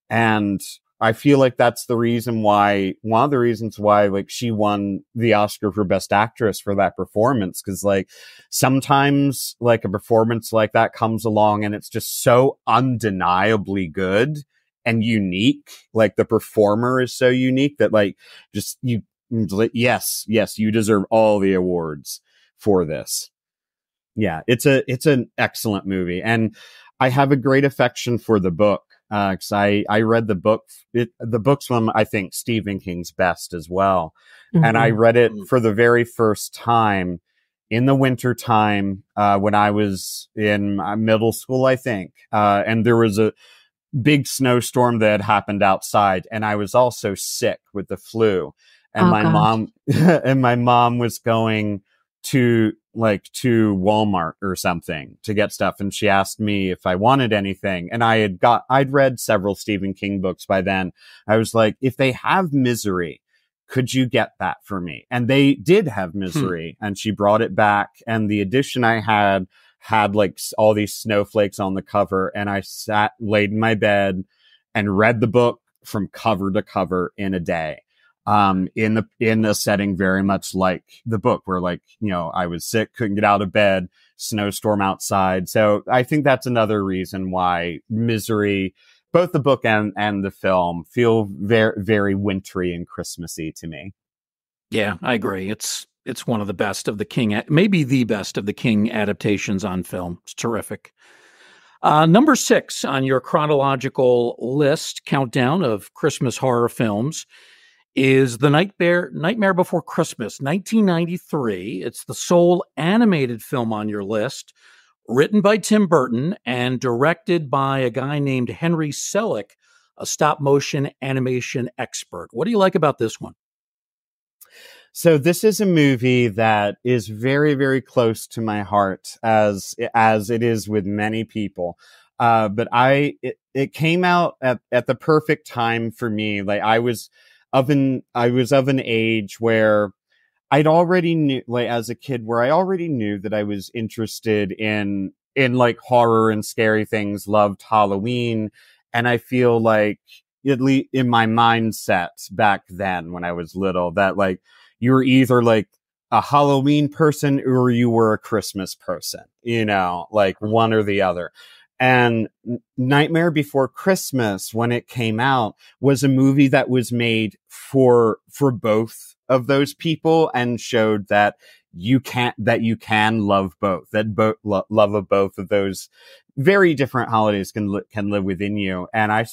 And I feel like that's the reason why, one of the reasons why, like, she won the Oscar for Best Actress for that performance. Cause like sometimes like a performance like that comes along and it's just so undeniably good and unique. Like the performer is so unique that like, just yes, you deserve all the awards for this. Yeah. It's an excellent movie. And I have a great affection for the book. Cause I read the book, the book's one, I think Stephen King's best as well. Mm-hmm. And I read it for the very first time in the winter time, when I was in middle school, I think. And there was a big snowstorm that had happened outside and I was also sick with the flu. And my mom was going to Walmart or something to get stuff. And she asked me if I wanted anything. And I'd read several Stephen King books by then. I was like, if they have Misery, could you get that for me? And they did have Misery. And she brought it back. And the edition I had like all these snowflakes on the cover. And I laid in my bed and read the book from cover to cover in a day. In a setting very much like the book where like, you know, I was sick, couldn't get out of bed, snowstorm outside. So I think that's another reason why Misery, both the book and the film, feel very, very wintry and Christmassy to me. Yeah, I agree. It's one of the best of the King, maybe the best of the King adaptations on film. It's terrific. Number 6 on your chronological list countdown of Christmas horror films is The Nightmare Before Christmas, 1993. It's the sole animated film on your list, written by Tim Burton and directed by a guy named Henry Selick, a stop-motion animation expert. What do you like about this one? So this is a movie that is very, very close to my heart, as it is with many people. But it came out at the perfect time for me. Like I was of an age where I'd already knew, like as a kid, where I already knew that I was interested in like horror and scary things, loved Halloween. And I feel like, at least in my mindset back then when I was little, that like you were either like a Halloween person or you were a Christmas person, you know, like one or the other. And Nightmare Before Christmas, when it came out, was a movie that was made for both of those people and showed that you can love both, that love of both of those very different holidays can live within you. And I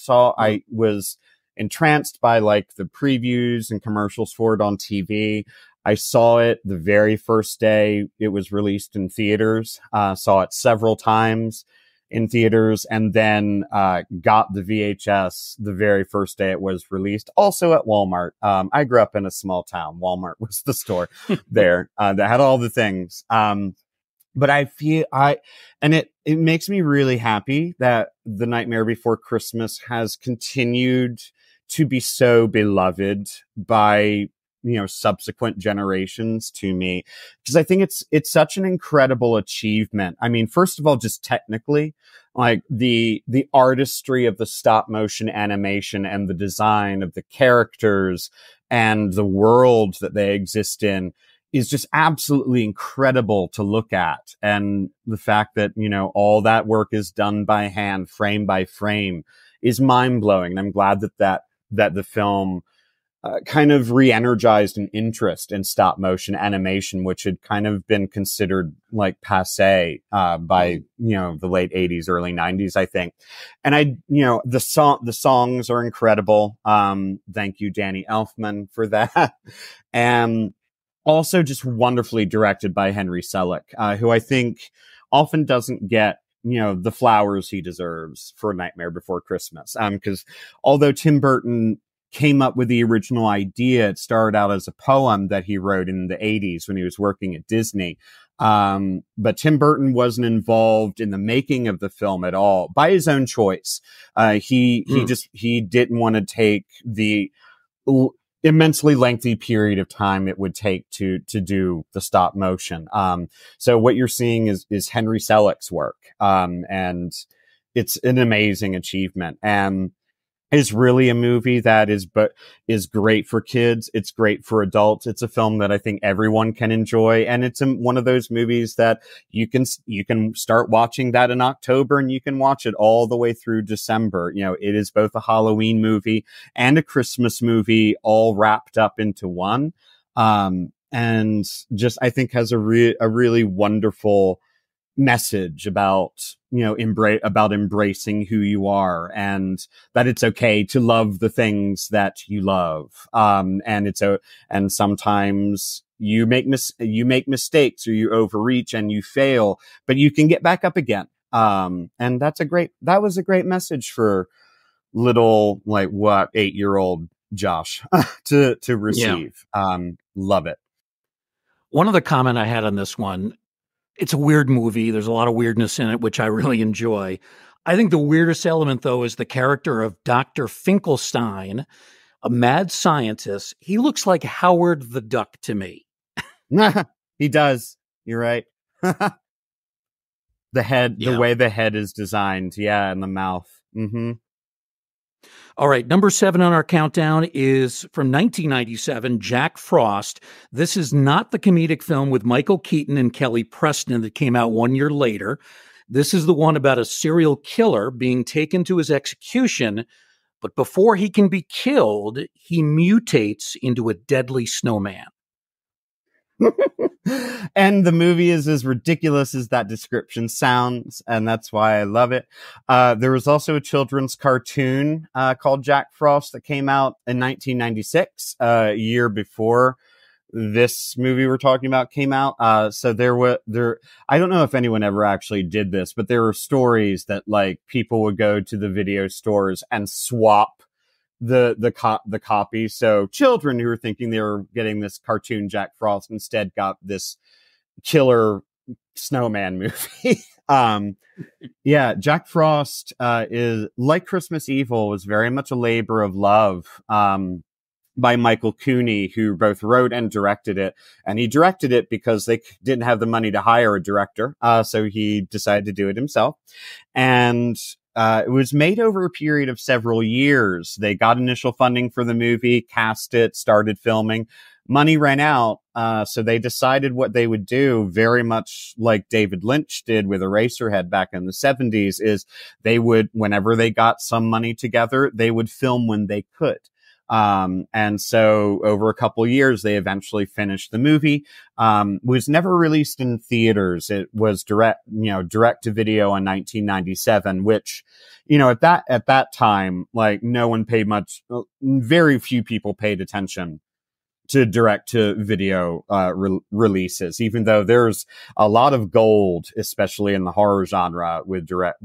was entranced by like the previews and commercials for it on TV. I saw it the very first day it was released in theaters, saw it several times in theaters, and then got the VHS the very first day it was released, also at Walmart. I grew up in a small town. Walmart was the store there that had all the things. But it makes me really happy that The Nightmare Before Christmas has continued to be so beloved by, you know, subsequent generations to me, because I think it's such an incredible achievement. I mean, first of all, just technically, like the artistry of the stop motion animation and the design of the characters and the world that they exist in is just absolutely incredible to look at. And the fact that, you know, all that work is done by hand, frame by frame, is mind blowing. And I'm glad that the film kind of re-energized an interest in stop motion animation, which had kind of been considered like passe, by, the late 80s, early 90s, I think. And the songs are incredible. Thank you, Danny Elfman, for that. And also just wonderfully directed by Henry Selick, who I think often doesn't get, the flowers he deserves for Nightmare Before Christmas. Because although Tim Burton came up with the original idea, it started out as a poem that he wrote in the 80s when he was working at Disney. But Tim Burton wasn't involved in the making of the film at all by his own choice. He didn't want to take the immensely lengthy period of time it would take to do the stop motion. So what you're seeing is Henry Selick's work. And it's an amazing achievement. And is really a movie that is great for kids. It's great for adults. It's a film that I think everyone can enjoy. And it's one of those movies that you can start watching that in October and you can watch it all the way through December. It is both a Halloween movie and a Christmas movie all wrapped up into one. And just, I think has a really wonderful message about, about embracing who you are and that it's okay to love the things that you love. And sometimes you make mistakes or you overreach and you fail, but you can get back up again. And that was a great message for little, 8-year-old Josh to receive. Yeah. Love it. One other comment I had on this one, it's a weird movie. There's a lot of weirdness in it, which I really enjoy. I think the weirdest element, though, is the character of Dr. Finkelstein, a mad scientist. He looks like Howard the Duck to me. He does. You're right. The head, the way the head is designed. Yeah, and the mouth. Mm-hmm. All right, number 7 on our countdown is from 1997, Jack Frost. This is not the comedic film with Michael Keaton and Kelly Preston that came out 1 year later. This is the one about a serial killer being taken to his execution, but before he can be killed, he mutates into a deadly snowman. And the movie is as ridiculous as that description sounds, and that's why I love it. There was also a children's cartoon called Jack Frost that came out in 1996, a year before this movie we're talking about came out. So I don't know if anyone ever actually did this, but there were stories that people would go to the video stores and swap the copy. So children who were thinking they were getting this cartoon Jack Frost instead got this killer snowman movie. Yeah, Jack Frost is like Christmas Evil, was very much a labor of love by Michael Cooney, who both wrote and directed it. And he directed it because they didn't have the money to hire a director. So he decided to do it himself. And it was made over a period of several years. They got initial funding for the movie, cast it, started filming. Money ran out, so they decided what they would do, very much like David Lynch did with Eraserhead back in the 70s, is they would, whenever they got some money together, they would film when they could. And so over a couple of years, they eventually finished the movie. Was never released in theaters. It was direct to video in 1997, which, at that time, no one paid much, very few people paid attention to direct to video, releases, even though there's a lot of gold, especially in the horror genre with direct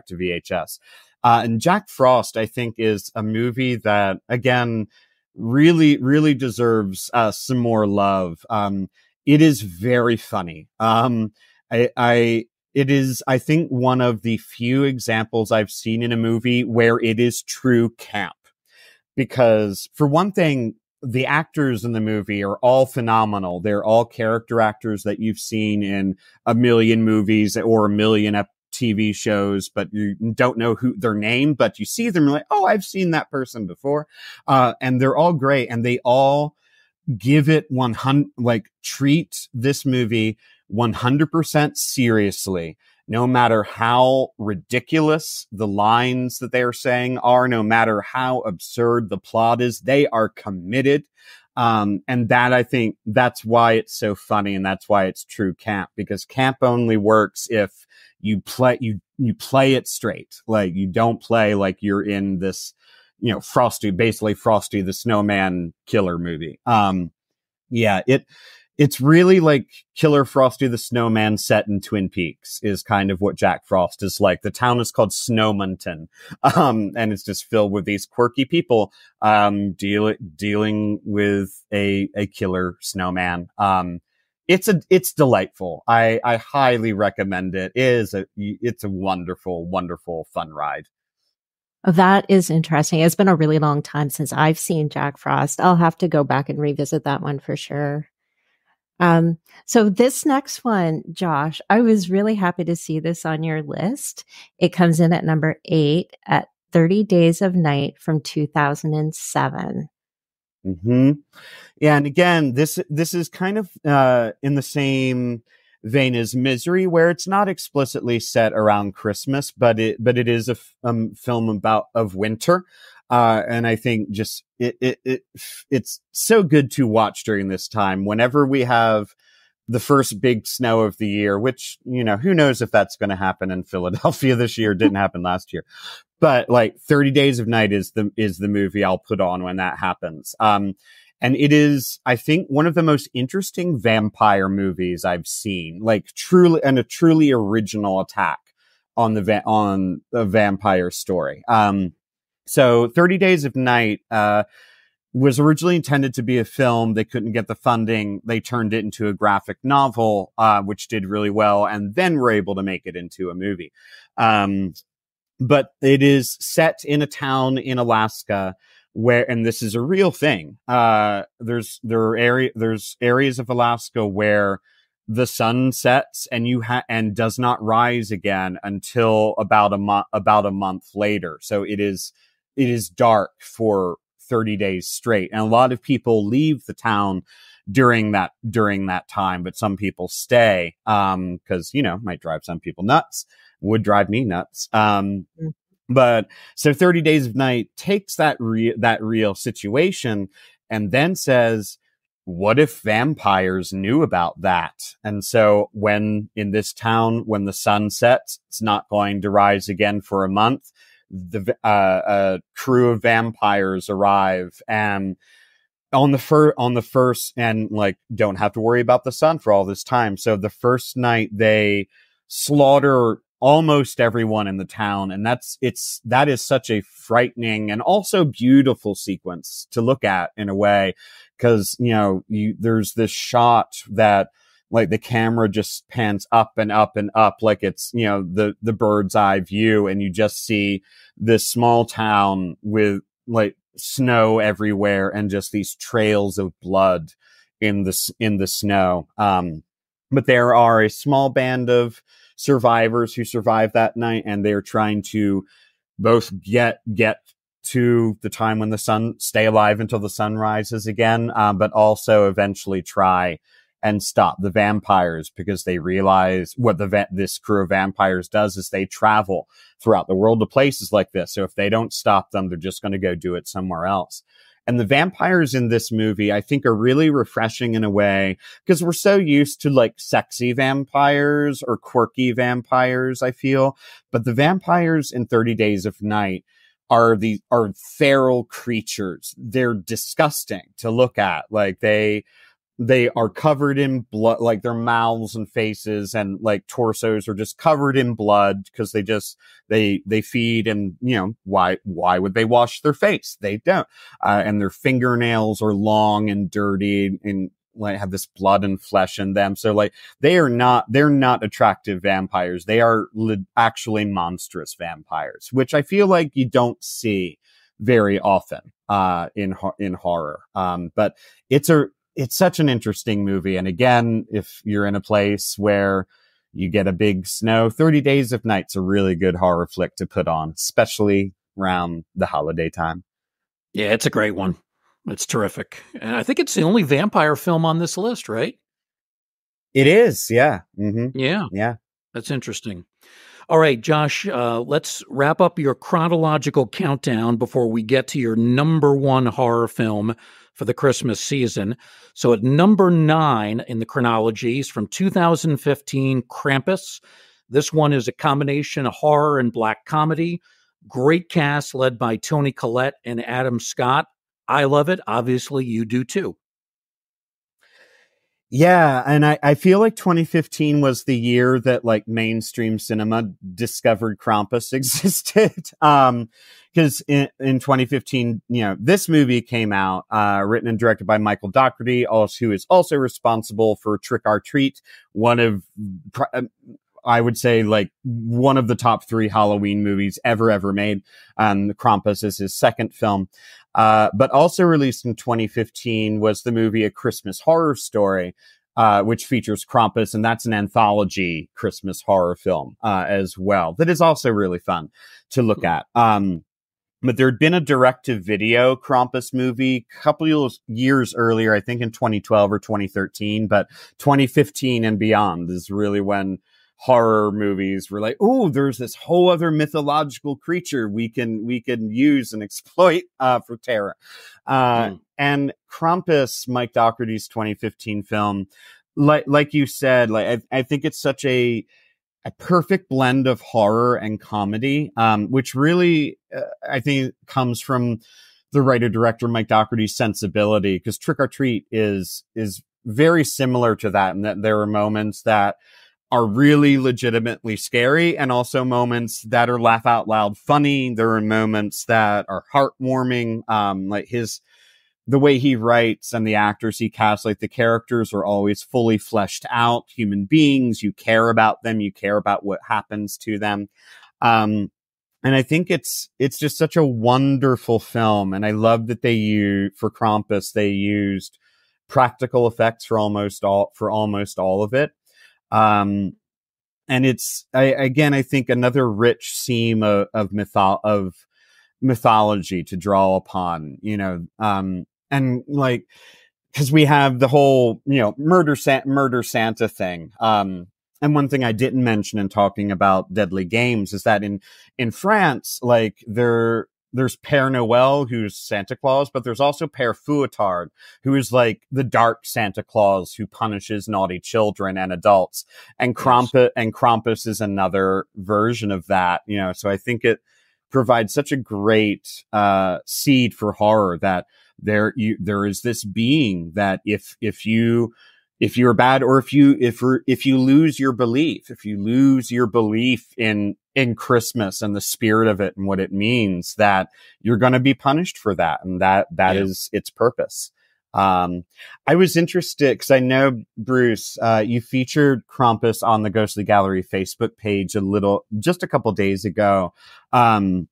to VHS. And Jack Frost, I think, is a movie that, again, really, really deserves some more love. It is very funny. It is, I think, one of the few examples I've seen in a movie where it is true camp. Because, for one thing, the actors in the movie are all phenomenal. They're all character actors that you've seen in a million movies or a million TV shows, but you don't know their name, but you see them like, oh, I've seen that person before. And they're all great. And they all give it 100, treat this movie 100% seriously. no matter how ridiculous the lines that they are saying are, no matter how absurd the plot is, they are committed. And that, I think, that's why it's so funny, and that's why it's true camp, because camp only works if you play it straight. Like, you don't play like you're in this, basically Frosty the Snowman killer movie. Yeah, it's really like Killer Frosty the Snowman set in Twin Peaks is kind of what Jack Frost is like. The town is called Snowmonton. And it's just filled with these quirky people, dealing with a killer snowman. It's delightful. I highly recommend it. It's a wonderful, wonderful fun ride. Oh, that is interesting. It's been a really long time since I've seen Jack Frost. I'll have to go back and revisit that one for sure. So this next one, Josh, I was really happy to see this on your list. It comes in at number 8 at 30 Days of Night from 2007. Mm-hmm. Yeah, and again, this is kind of in the same vein as Misery, where it's not explicitly set around Christmas, but it is a film of winter. And I think just it's so good to watch during this time. Whenever we have the first big snow of the year, which, who knows if that's going to happen in Philadelphia this year. It didn't happen last year, but like 30 Days of Night is the movie I'll put on when that happens. And it is, I think, one of the most interesting vampire movies I've seen, like a truly original attack on the vampire story. So 30 Days of Night, was originally intended to be a film. They couldn't get the funding. They turned it into a graphic novel, which did really well, and then were able to make it into a movie. But it is set in a town in Alaska where, and this is a real thing. There's areas of Alaska where the sun sets and does not rise again until about a month later. So it is dark for 30 days straight. And a lot of people leave the town during that time, but some people stay, cause, might drive some people nuts, would drive me nuts. But so 30 Days of Night takes that real situation and then says, what if vampires knew about that? And so in this town, when the sun sets, it's not going to rise again for a month. A crew of vampires arrive, and on the first, and like, don't have to worry about the sun for all this time. So the first night they slaughter almost everyone in the town. And that is such a frightening and also beautiful sequence to look at in a way. Cause, there's this shot that, like, the camera just pans up and up and up, like it's, the bird's eye view. And you just see this small town with like snow everywhere and just these trails of blood in the snow. But there are a small band of survivors who survive that night, and they're trying to both get to the time when stay alive until the sun rises again, but also eventually try and stop the vampires, because they realize what this crew of vampires does is they travel throughout the world to places like this. So if they don't stop them, they're just going to go do it somewhere else. And the vampires in this movie, I think, are really refreshing in a way, because we're so used to like sexy vampires or quirky vampires, I feel. But the vampires in 30 Days of Night are feral creatures. They're disgusting to look at. Like they are covered in blood, like their mouths and faces and like torsos are just covered in blood, because they feed, and why would they wash their face? They don't. And their fingernails are long and dirty and like have this blood and flesh in them. So like they're not attractive vampires. They are actually monstrous vampires, which I feel like you don't see very often in horror. But it's such an interesting movie. And again, if you're in a place where you get a big snow, 30 Days of Night's a really good horror flick to put on, especially around the holiday time. Yeah, it's a great one. It's terrific. And I think it's the only vampire film on this list, right? It is. Yeah. Mm-hmm. Yeah. Yeah. That's interesting. All right, Josh, let's wrap up your chronological countdown before we get to your number one horror film for the Christmas season. So at number 9 in the chronology is from 2015, Krampus. This one is a combination of horror and black comedy. Great cast led by Toni Collette and Adam Scott. I love it. Obviously, you do too. Yeah, and I feel like 2015 was the year that like mainstream cinema discovered Krampus existed. Because in 2015, this movie came out, written and directed by Michael Dougherty, who is also responsible for Trick or Treat, I would say like one of the top 3 Halloween movies ever made. Krampus is his second film. But also released in 2015 was the movie A Christmas Horror Story, which features Krampus, and that's an anthology Christmas horror film as well. That is also really fun to look at. But there had been a direct-to-video Krampus movie a couple years earlier, I think in 2012 or 2013, but 2015 and beyond is really when horror movies were like, oh, there's this whole other mythological creature we can use and exploit for terror. And Krampus, Mike Dougherty's 2015 film, like you said, like I think it's such a perfect blend of horror and comedy, which really I think comes from the writer-director Mike Dougherty's sensibility, because Trick or Treat is very similar to that, in that there are moments that are really legitimately scary, and also moments that are laugh out loud funny. There are moments that are heartwarming. Like the way he writes and the actors he casts, like the characters are always fully fleshed out human beings. You care about them. You care about what happens to them. And I think it's just such a wonderful film. And I love that for Krampus, they used practical effects for almost all of it. And it's, I think another rich theme of mythology to draw upon, and like, cause we have the whole, murder Santa thing. And one thing I didn't mention in talking about Deadly Games is that in France, like there's Père Noël, who's Santa Claus, but there's also Père Fouettard, who is like the dark Santa Claus who punishes naughty children and adults. And Krampus is another version of that, so I think it provides such a great seed for horror, that there is this being that if you're bad, or if you lose your belief in Christmas and the spirit of it and what it means, that you're going to be punished for that. And that is its purpose. I was interested because I know, Bruce, you featured Krampus on the Ghostly Gallery Facebook page just a couple days ago. And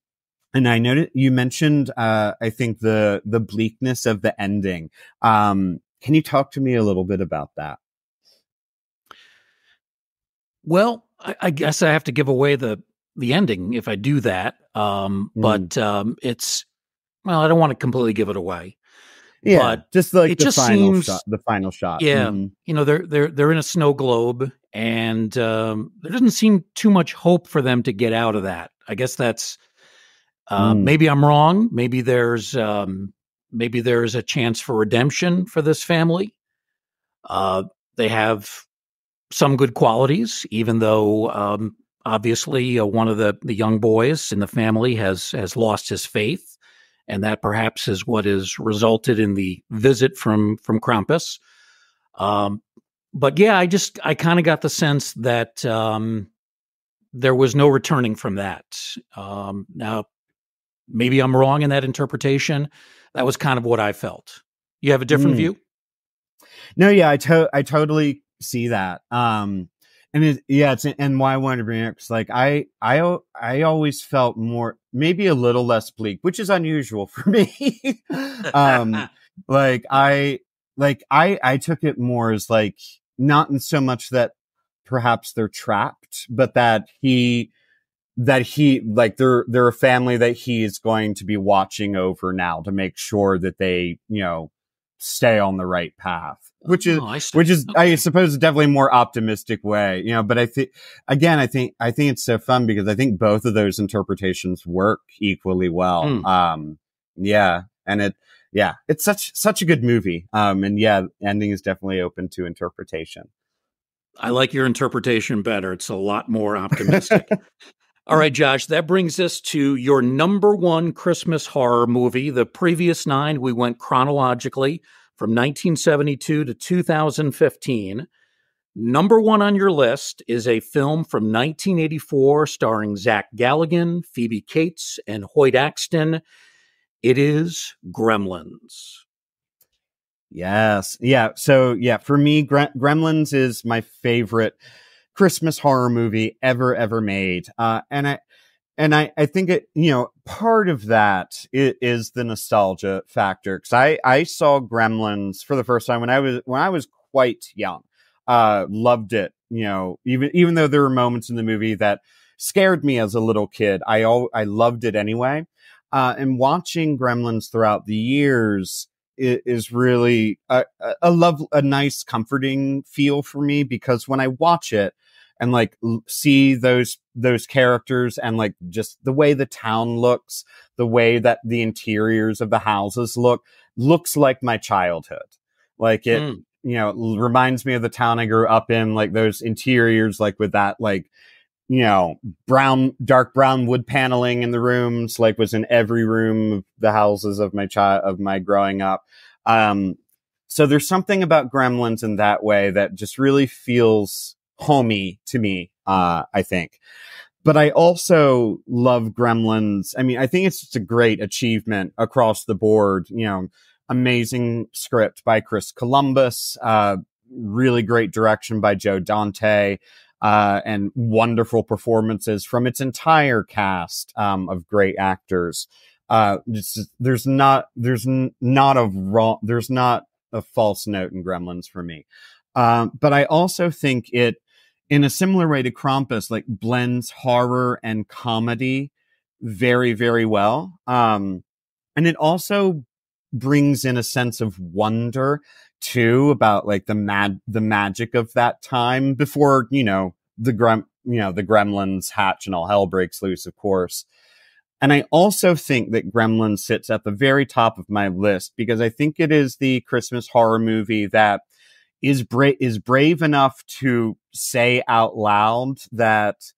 I noticed you mentioned, I think the bleakness of the ending. Can you talk to me a little bit about that? Well, I guess I have to give away the ending if I do that. But it's, well, I don't want to completely give it away. Yeah, but just like it just seems the final shot. Yeah, they're in a snow globe, and there doesn't seem too much hope for them to get out of that. I guess that's maybe I'm wrong. Maybe there's a chance for redemption for this family. They have some good qualities, even though obviously one of the young boys in the family has lost his faith. And that perhaps is what has resulted in the visit from Krampus. But yeah, I kind of got the sense that there was no returning from that. Now, maybe I'm wrong in that interpretation. That was kind of what I felt. You have a different view? No, yeah, I totally see that. And why I wanted to bring it up, because like I always felt more, maybe a little less bleak, which is unusual for me. I took it more as like, not in so much that perhaps they're trapped, but that he like they're a family that he is going to be watching over now to make sure that they stay on the right path, which is, Oh, I see. I Okay. suppose, definitely a more optimistic way, but I think, again, I think it's so fun because I think both of those interpretations work equally well. Hmm. Yeah. And it's such a good movie. And yeah, ending is definitely open to interpretation. I like your interpretation better. It's a lot more optimistic. All right, Josh, that brings us to your number one Christmas horror movie. The previous 9, we went chronologically from 1972 to 2015. Number one on your list is a film from 1984 starring Zach Galligan, Phoebe Cates, and Hoyt Axton. It is Gremlins. Yes. Yeah. So yeah, for me, Gremlins is my favorite Christmas horror movie ever made. And I think it, part of that is the nostalgia factor. Cause I saw Gremlins for the first time when I was quite young. Loved it, even though there were moments in the movie that scared me as a little kid, I loved it anyway. And watching Gremlins throughout the years is really a nice comforting feel for me, because when I watch it and like see those characters and like just the way the town looks, the way that the interiors of the houses looks like my childhood. Like it, reminds me of the town I grew up in, like those interiors, like with that, like, dark brown wood paneling in the rooms, like was in every room of the houses of my growing up. So there's something about Gremlins in that way that just really feels homey to me, I think. But I also love Gremlins. I mean, I think it's just a great achievement across the board. Amazing script by Chris Columbus, really great direction by Joe Dante, and wonderful performances from its entire cast, of great actors. There's not a false note in Gremlins for me. But I also think it, in a similar way to Krampus, like blends horror and comedy very, very well. And it also brings in a sense of wonder too, about like the magic of that time before, the Gremlins hatch and all hell breaks loose, of course. And I also think that Gremlins sits at the very top of my list because I think it is the Christmas horror movie that is brave enough to say out loud that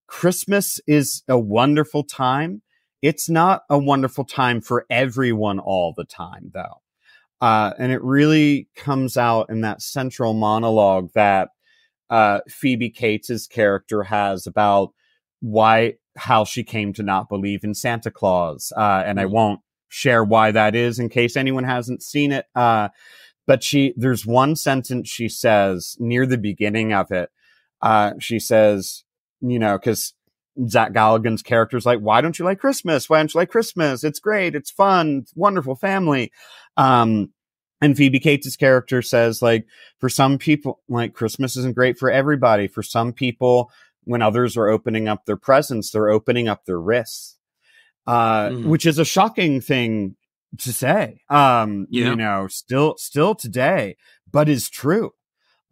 Christmas is a wonderful time. It's not a wonderful time for everyone all the time, though. And it really comes out in that central monologue that Phoebe Cates' character has about how she came to not believe in Santa Claus. And I won't share why that is in case anyone hasn't seen it. But there's one sentence she says near the beginning of it. She says, cause Zach Galligan's character's like, why don't you like Christmas? Why don't you like Christmas? It's great. It's fun. It's wonderful family. And Phoebe Cates' character says, like, for some people, like, Christmas isn't great for everybody. For some people, when others are opening up their presents, they're opening up their wrists, which is a shocking thing to say, still today, but is true.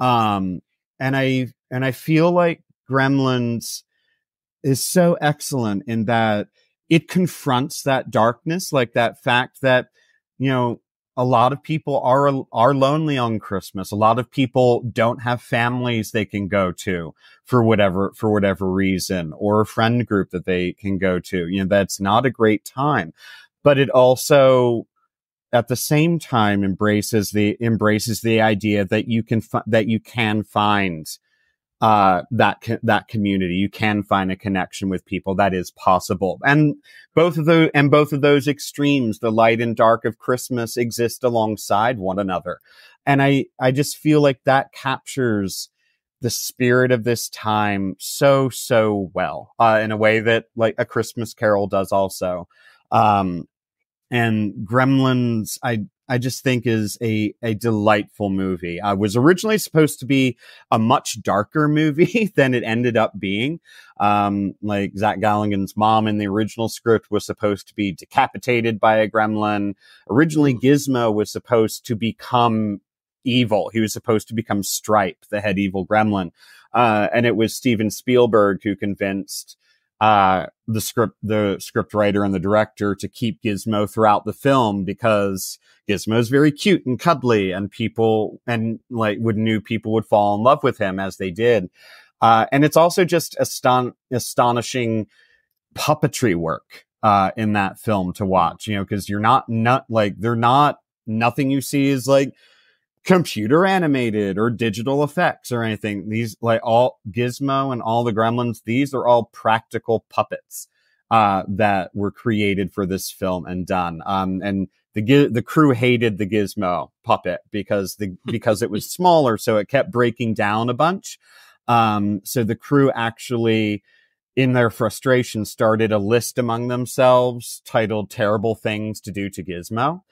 And I feel like Gremlins is so excellent in that it confronts that darkness, like that fact that, a lot of people are lonely on Christmas. A lot of people don't have families they can go to for whatever reason, or a friend group that they can go to. That's not a great time, but it also, at the same time, embraces the idea that you can find that community. You can find a connection with people. That is possible. And both of those extremes, the light and dark of Christmas, exist alongside one another. And I just feel like that captures the spirit of this time so well, in a way that like A Christmas Carol does also. And Gremlins, I just think is a delightful movie. Was originally supposed to be a much darker movie than it ended up being. Like Zach Galligan's mom in the original script was supposed to be decapitated by a gremlin. Originally, Gizmo was supposed to become evil. He was supposed to become Stripe, the head evil gremlin. And it was Steven Spielberg who convinced the script writer and the director to keep Gizmo throughout the film, because Gizmo's very cute and cuddly, and people knew people would fall in love with him, as they did. And it's also just astonishing puppetry work in that film to watch, because you're not nothing you see is like computer animated or digital effects or anything. These, like, all Gizmo and all the gremlins, these are all practical puppets that were created for this film and done. And the crew hated the Gizmo puppet because it was smaller, so it kept breaking down a bunch. So the crew actually, in their frustration, started a list among themselves titled "Terrible Things to Do to Gizmo."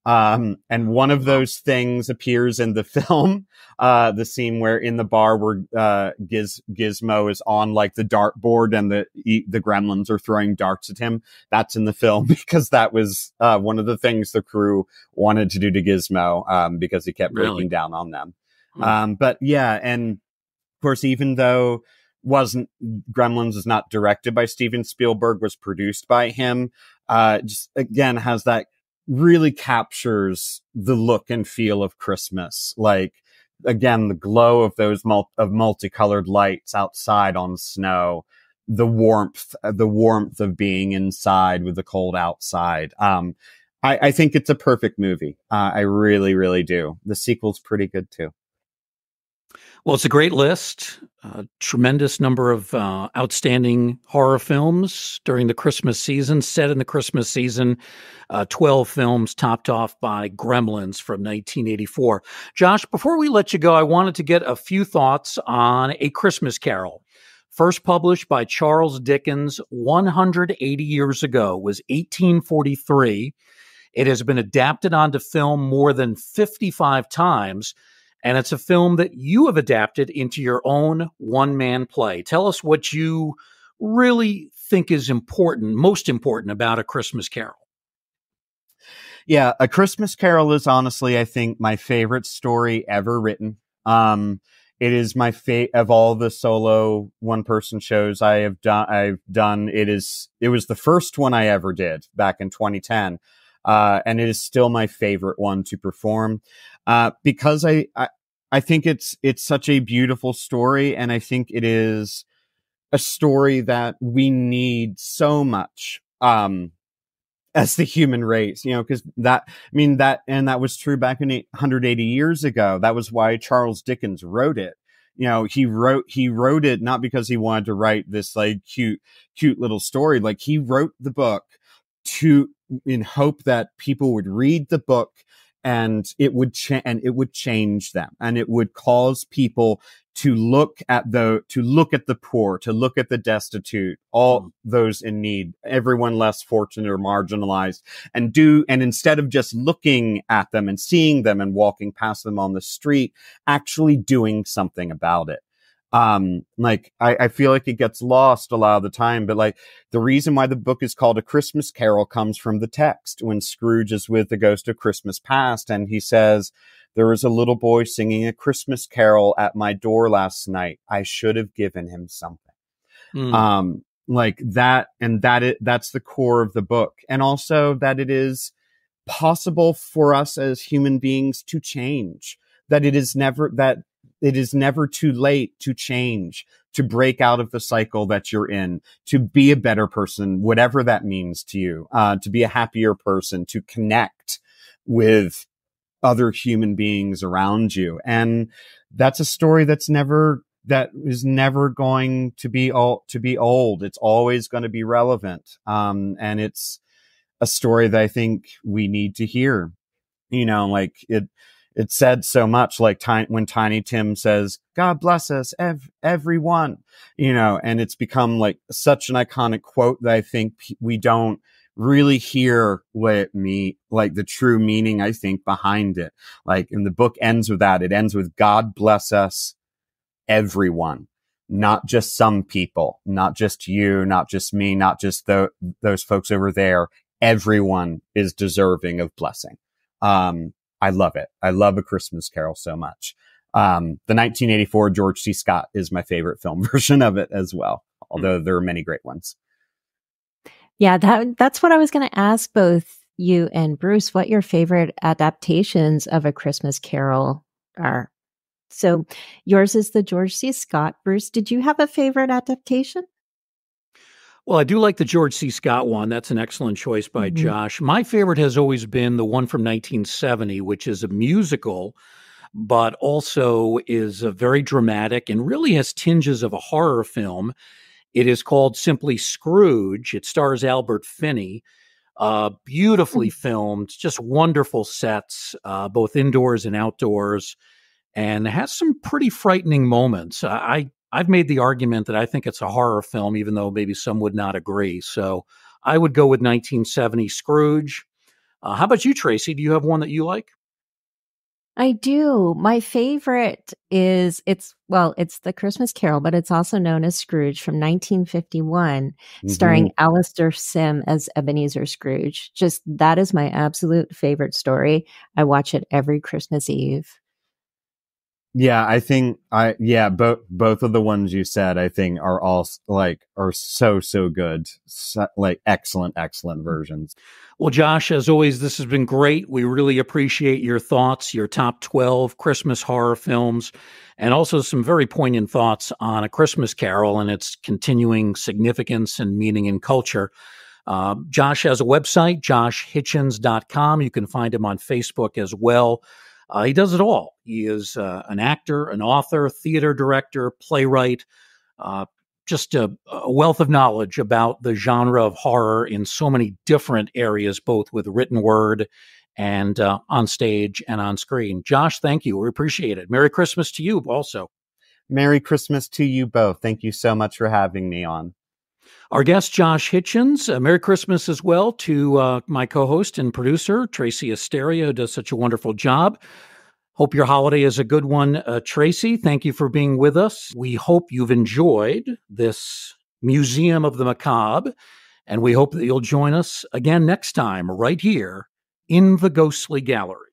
And one of those things appears in the film, the scene where in the bar where, Gizmo is on like the dartboard and the gremlins are throwing darts at him. That's in the film because that was, one of the things the crew wanted to do to Gizmo, because he kept breaking down on them. But yeah, and of course, even though Gremlins is not directed by Steven Spielberg, was produced by him, just again has that, really captures the look and feel of Christmas. Like, again, the glow of those multicolored lights outside on snow, the warmth of being inside with the cold outside. I think it's a perfect movie. I really, really do. The sequel's pretty good too. Well, it's a great list. Tremendous number of outstanding horror films during the Christmas season, set in the Christmas season. 12 films topped off by Gremlins from 1984. Josh, before we let you go, I wanted to get a few thoughts on A Christmas Carol. First published by Charles Dickens 180 years ago, was 1843. It has been adapted onto film more than 55 times. And it's a film that you have adapted into your own one-man play. Tell us what you really think is most important about A Christmas Carol. Yeah, A Christmas Carol is honestly, I think, my favorite story ever written. It is my of all the solo one-person shows I've done. It was the first one I ever did back in 2010. And it is still my favorite one to perform, because I think it's such a beautiful story, and I think it is a story that we need so much, as the human race, because that was true back in 180 years ago. That was why Charles Dickens wrote it. He wrote it not because he wanted to write this like cute little story. Like, he wrote the book in hope that people would read the book and it would change them, and it would cause people to look at the poor, to look at the destitute, all those in need, everyone less fortunate or marginalized, and instead of just looking at them and seeing them and walking past them on the street, actually doing something about it. I feel like it gets lost a lot of the time, but like, the reason why the book is called A Christmas Carol comes from the text when Scrooge is with the ghost of Christmas past, and he says, "There was a little boy singing a Christmas carol at my door last night. I should have given him something." Like that, and that's the core of the book. And also that it is possible for us as human beings to change, that it is never too late to change, to break out of the cycle that you're in, to be a better person, whatever that means to you, to be a happier person, to connect with other human beings around you. And that's a story that is never going to be old. It's always going to be relevant. And it's a story that I think we need to hear. It said so much, like when Tiny Tim says, "God bless us, everyone," and it's become like such an iconic quote that I think we don't really hear like the true meaning, I think, behind it. Like, and the book ends with that. It ends with God bless us, everyone, not just some people, not just you, not just me, not just those folks over there. Everyone is deserving of blessing. I love it. I love A Christmas Carol so much. The 1984 George C. Scott is my favorite film version of it as well, although there are many great ones. Yeah, that's what I was going to ask both you and Bruce, what your favorite adaptations of A Christmas Carol are. So yours is the George C. Scott. Bruce, did you have a favorite adaptation? Well, I do like the George C. Scott one. That's an excellent choice by Josh. My favorite has always been the one from 1970, which is a musical, but also is very dramatic and really has tinges of a horror film. It is called simply Scrooge. It stars Albert Finney. Beautifully filmed, just wonderful sets, both indoors and outdoors, and has some pretty frightening moments. I've made the argument that I think it's a horror film, even though maybe some would not agree. So I would go with 1970 Scrooge. How about you, Tracy? Do you have one that you like? I do. My favorite is it's the Christmas Carol, but it's also known as Scrooge from 1951, starring Alistair Sim as Ebenezer Scrooge. Just that is my absolute favorite story. I watch it every Christmas Eve. Yeah, I think both of the ones you said, I think are all are so good. So, like excellent versions. Well, Josh, as always, this has been great. We really appreciate your thoughts, your top 12 Christmas horror films, and also some very poignant thoughts on A Christmas Carol and its continuing significance and meaning in culture. Josh has a website, joshhitchens.com. You can find him on Facebook as well. He does it all. He is an actor, an author, theater director, playwright, just a wealth of knowledge about the genre of horror in so many different areas, both with written word and on stage and on screen. Josh, thank you. We appreciate it. Merry Christmas to you also. Merry Christmas to you both. Thank you so much for having me on. Our guest, Josh Hitchens. Merry Christmas as well to my co-host and producer, Tracy Asteria, who does such a wonderful job. Hope your holiday is a good one, Tracy. Thank you for being with us. We hope you've enjoyed this Museum of the Macabre, and we hope that you'll join us again next time right here in the Ghostly Gallery.